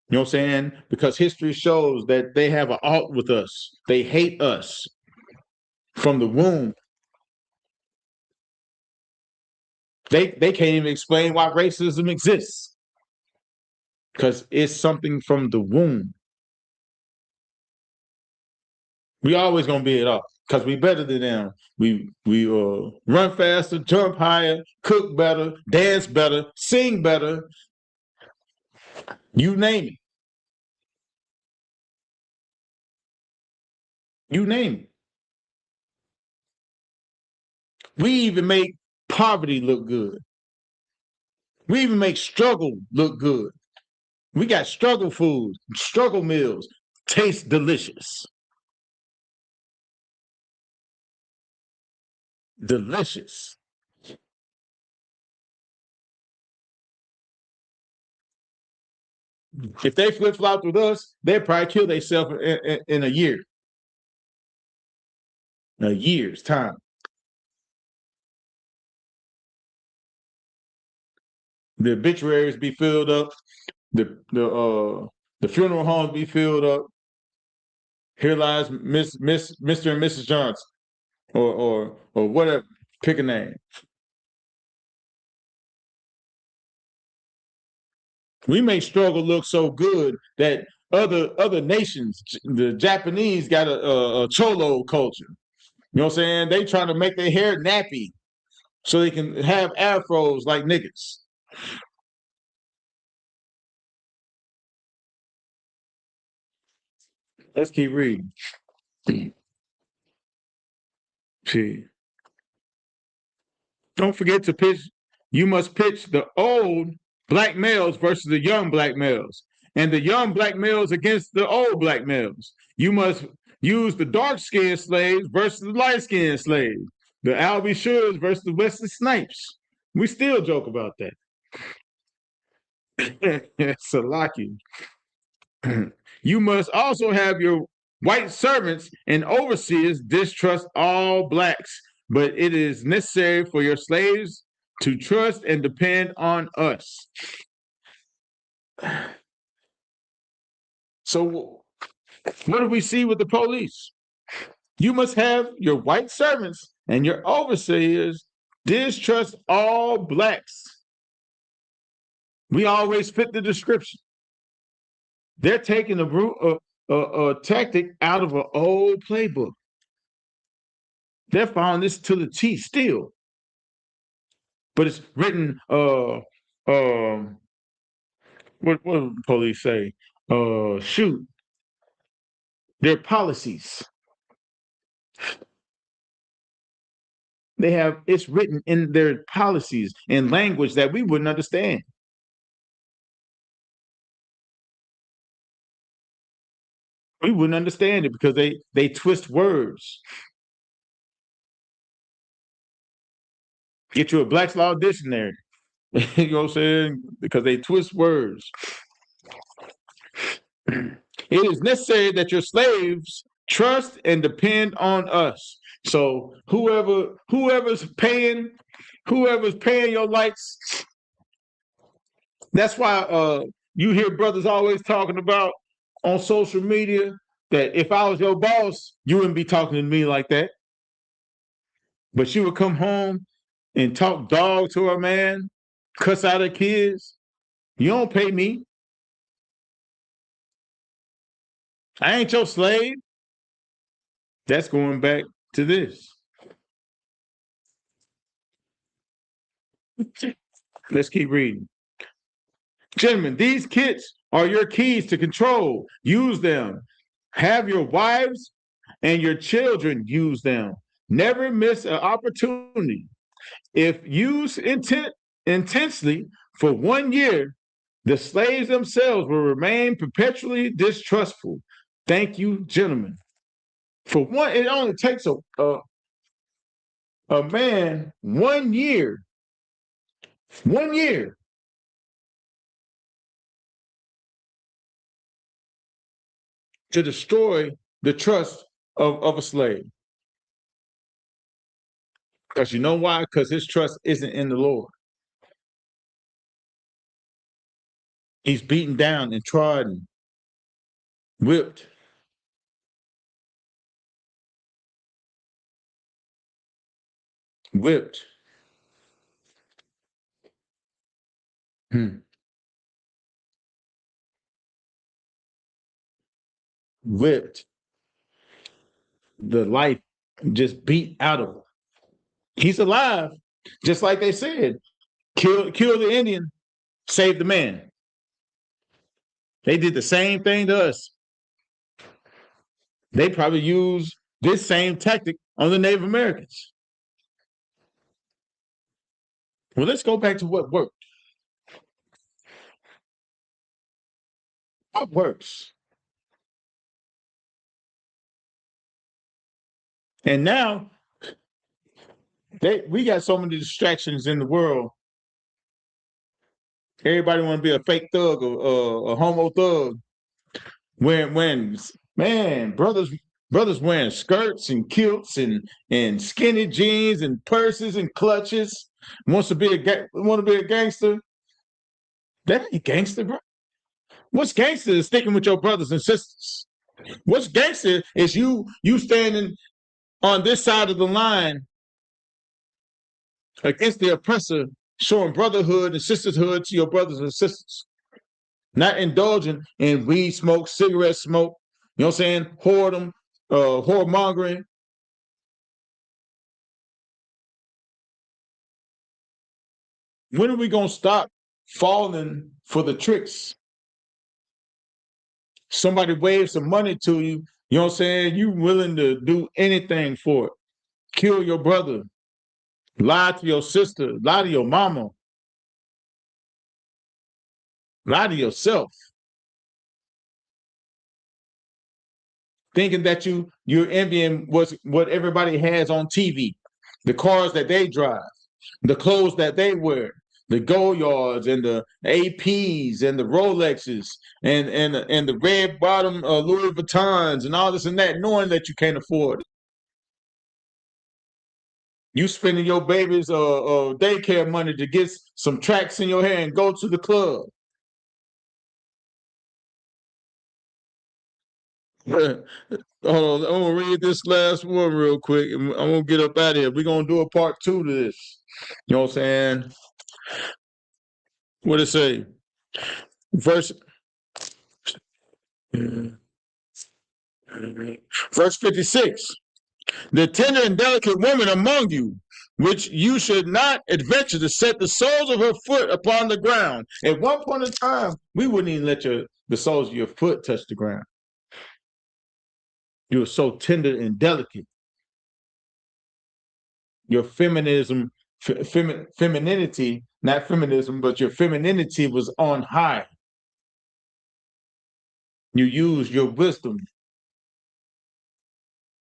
You know what I'm saying? Because history shows that they have an alt with us. They hate us from the womb. They can't even explain why racism exists. Because it's something from the womb. We always gonna be it up because we better than them. We run faster, jump higher, cook better, dance better, sing better. You name it. You name it. We even make poverty look good. We even make struggle look good. We got struggle food, struggle meals, taste delicious. Delicious. If they flip-flopped with us, they'd probably kill themselves in a year. A year's time. The obituaries be filled up. The funeral homes be filled up. Here lies Mr. and Mrs. Johnson, or whatever. Pick a name. We make struggle look so good that other nations, the Japanese got a cholo culture. You know what I'm saying? They trying to make their hair nappy so they can have afros like niggas. Let's keep reading. See. Don't forget to pitch. You must pitch the old black males versus the young black males, and the young black males against the old black males. You must use the dark-skinned slaves versus the light-skinned slaves, the Albie Shures versus the Wesley Snipes. We still joke about that. Salaki. You must also have your white servants and overseers distrust all blacks, but it is necessary for your slaves to trust and depend on us. So what do we see with the police? You must have your white servants and your overseers Distrust all blacks. We always fit the description. They're taking a tactic out of an old playbook. They're following this to the T still. But it's written, what do the police say? Shoot, their policies. It's written in their policies in language that we wouldn't understand. We wouldn't understand it because they twist words. Get you a Black's Law dictionary. You know what I'm saying? Because they twist words. It is necessary that your slaves trust and depend on us. So whoever's paying your lights, that's why you hear brothers always talking about on social media that if I was your boss, you wouldn't be talking to me like that. But she would come home and talk dog to her man, cuss out her kids. You don't pay me. I ain't your slave. That's going back to this. Let's keep reading. Gentlemen, these kits are your keys to control. Use them. Have your wives and your children use them. Never miss an opportunity. If used intensely for 1 year, the slaves themselves will remain perpetually distrustful. Thank you, gentlemen. For one, it only takes a man 1 year. 1 year. To destroy the trust of a slave. Because you know why? Because his trust isn't in the Lord. He's beaten down and trodden, whipped. Whipped. Whipped. The life just beat out of him. He's alive, just like they said. Kill the Indian, save the man. They did the same thing to us. They probably used this same tactic on the Native Americans. Well, let's go back to what worked. What works? And now we got so many distractions in the world. Everybody want to be a fake thug or a homo thug. When man, brothers wearing skirts and kilts and skinny jeans and purses and clutches. Want to be a gangster. That ain't gangster, bro. What's gangster is sticking with your brothers and sisters. What's gangster is you standing on this side of the line against the oppressor, showing brotherhood and sisterhood to your brothers and sisters. Not indulging in weed smoke, cigarette smoke, you know what I'm saying? Whoredom, whoremongering. When are we going to stop falling for the tricks? Somebody waves some money to you, you know what I'm saying? You willing to do anything for it. Kill your brother. Lie to your sister. Lie to your mama. Lie to yourself. Thinking that you're envying what everybody has on TV. The cars that they drive. The clothes that they wear. The Goyards and the APs and the Rolexes and the red bottom Louis Vuittons and all this and that, knowing that you can't afford it. You spending your baby's daycare money to get some tracks in your hair and go to the club. Hold on, I'm gonna read this last one real quick, and I'm gonna get up out of here. We're gonna do a part 2 to this. You know what I'm saying? What it say? Verse verse 56. The tender and delicate woman among you, which you should not adventure to set the soles of her foot upon the ground. At one point in time, we wouldn't even let the soles of your foot touch the ground. You were so tender and delicate. Your femininity, not feminism, but your femininity was on high. You used your wisdom,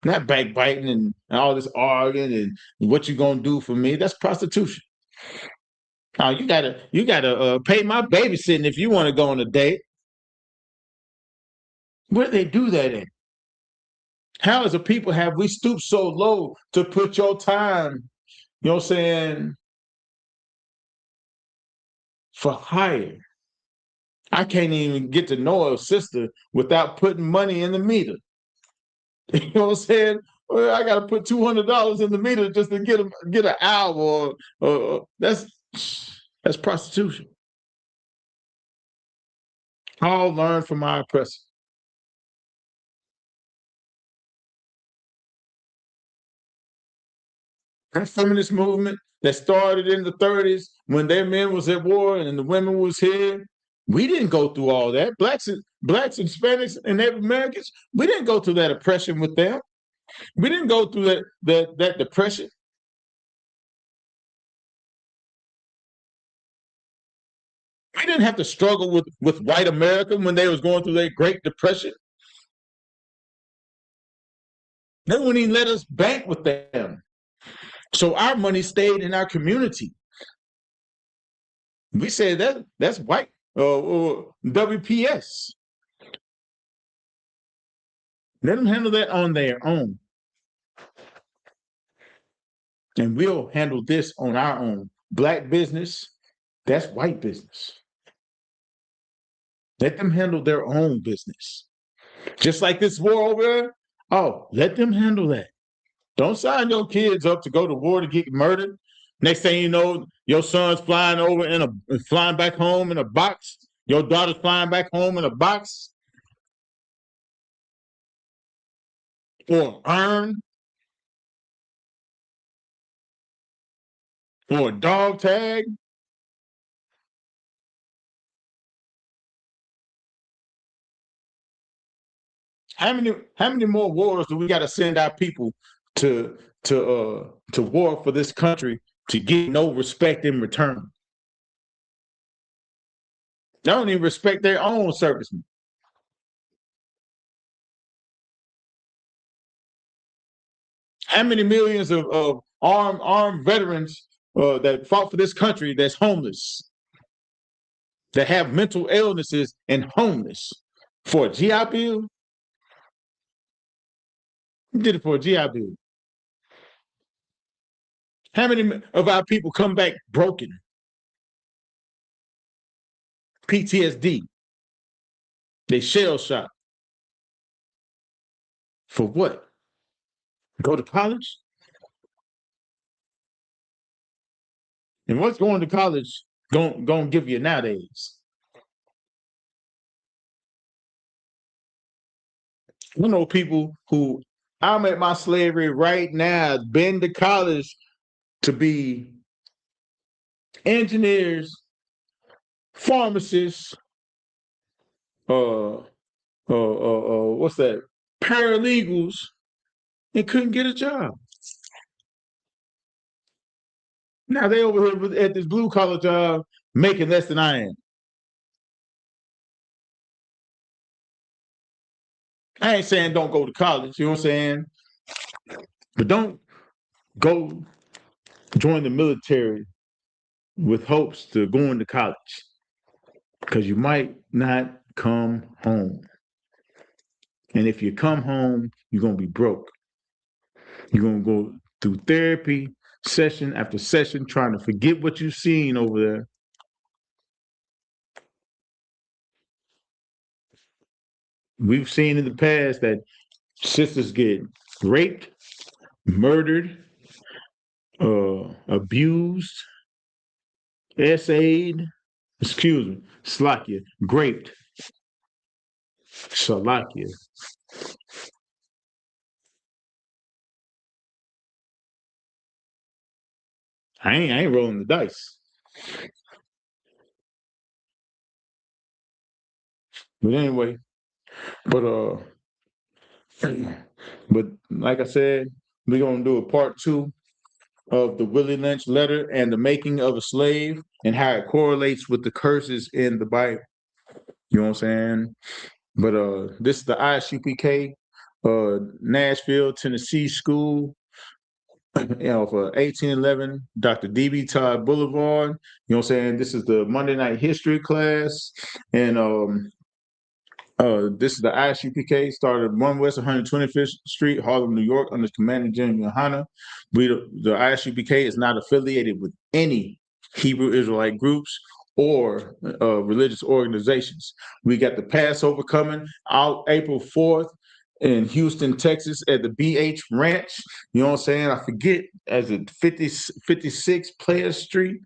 not backbiting and all this arguing and what you gonna do for me. That's prostitution. Oh, you gotta pay my babysitting if you want to go on a date. Where do they do that in? How as a people have we stooped so low to put your time, you know what I'm saying, for hire? I can't even get to know a sister without putting money in the meter. You know what I'm saying? Well, I got to put $200 in the meter just to get an hour. That's prostitution. All learned from our oppressor. That feminist movement that started in the 30s when their men was at war and the women was here, we didn't go through all that. Blacks, Hispanics, and Native Americans, we didn't go through that oppression with them. We didn't go through that depression. We didn't have to struggle with white America when they was going through their Great Depression. They wouldn't even let us bank with them. So our money stayed in our community. We said that's white, WPS. Let them handle that on their own. And we'll handle this on our own. Black business, that's white business. Let them handle their own business. Just like this war over there, let them handle that. Don't sign your kids up to go to war to get murdered. Next thing you know, your son's flying back home in a box. Your daughter's flying back home in a box. Or urn. Or a dog tag. How many more wars do we got to send our people to war for this country to get no respect in return? They don't even respect their own servicemen. How many millions of armed veterans that fought for this country that's homeless, that have mental illnesses and homeless for a GI Bill? You did it for a GI Bill. How many of our people come back broken? PTSD. They shell shocked. For what? Go to college? And what's going to college going to give you nowadays? You know, people who I'm at my slavery right now, been to college to be engineers, pharmacists, what's that? Paralegals, and couldn't get a job. Now they over here at this blue collar job making less than I am. I ain't saying don't go to college, you know what I'm saying? But don't go join the military with hopes to go into college, because you might not come home. And if you come home, you're going to be broke. You're going to go through therapy, session after session, trying to forget what you've seen over there. We've seen in the past that sisters get raped, murdered, abused, essayed, excuse me, Slakia, graped, Shalakia. I ain't rolling the dice. But anyway, but but like I said, we're gonna do a part 2 of the Willie Lynch letter and the making of a slave and how it correlates with the curses in the Bible. You know what I'm saying? But this is the ISUPK Nashville, Tennessee School, for 1811 Dr. D.B. Todd Boulevard. You know what I'm saying? This is the Monday night history class. And this is the ISUPK, started 1 West 125th Street, Harlem, New York, under Commander General Yohana. The ISUPK is not affiliated with any Hebrew Israelite groups or religious organizations. We got the Passover coming out April 4th in Houston, Texas at the BH Ranch. You know what I'm saying? I forget, as it 56 Player Street.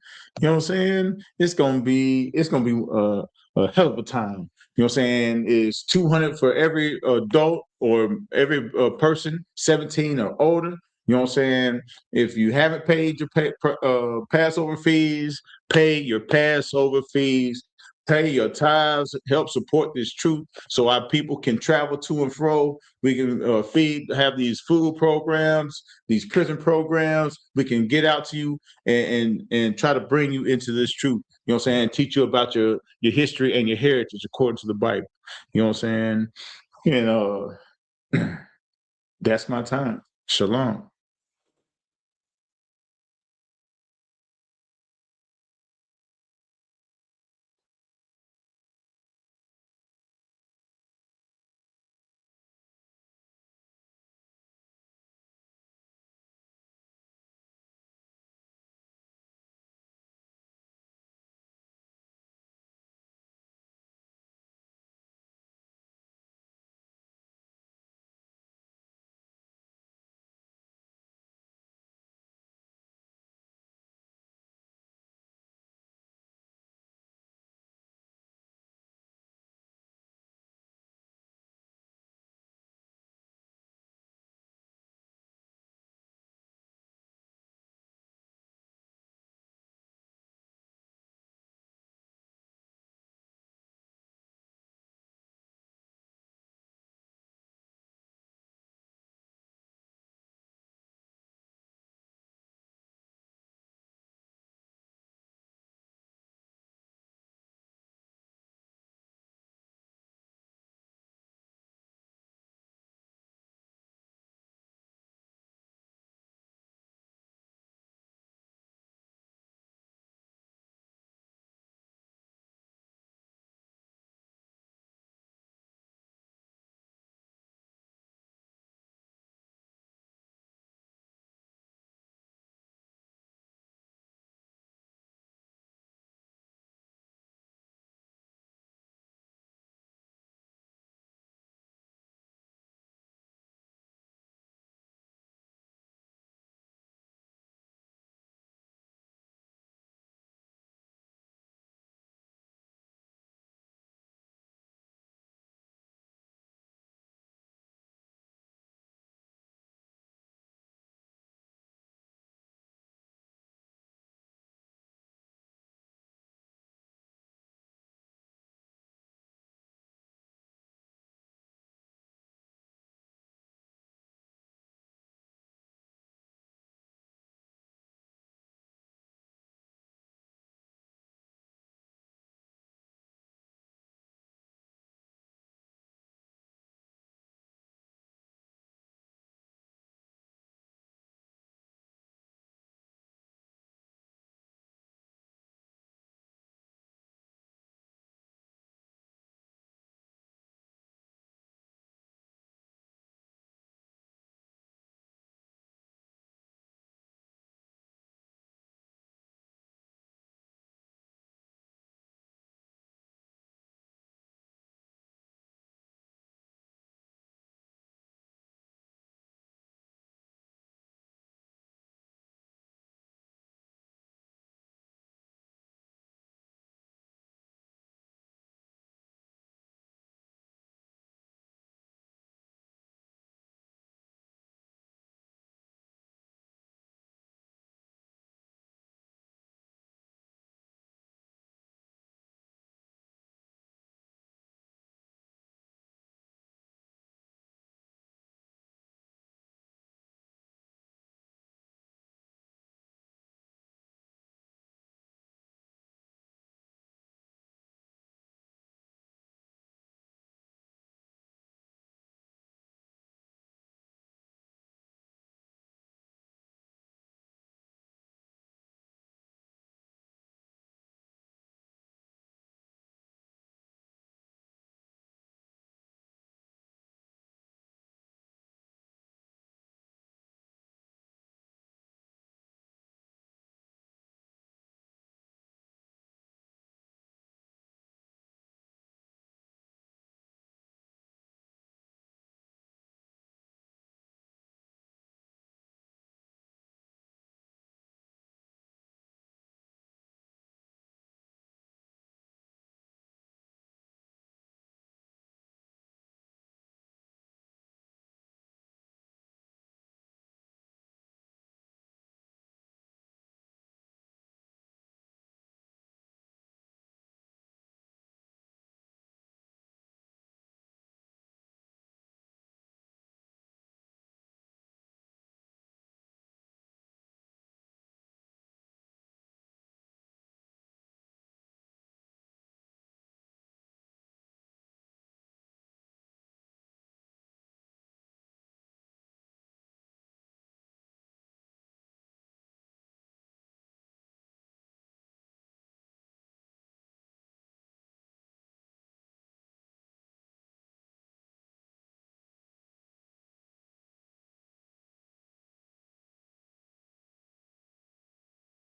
You know what I'm saying? It's gonna be a hell of a time. You know what I'm saying? Is $200 for every adult or every person 17 or older. You know what I'm saying? If you haven't paid your Passover fees, pay your Passover fees, pay your tithes, help support this truth so our people can travel to and fro. We can have these food programs, these prison programs. We can get out to you and try to bring you into this truth. You know what I'm saying? Teach you about your history and your heritage according to the Bible. You know what I'm saying? And that's my time. Shalom.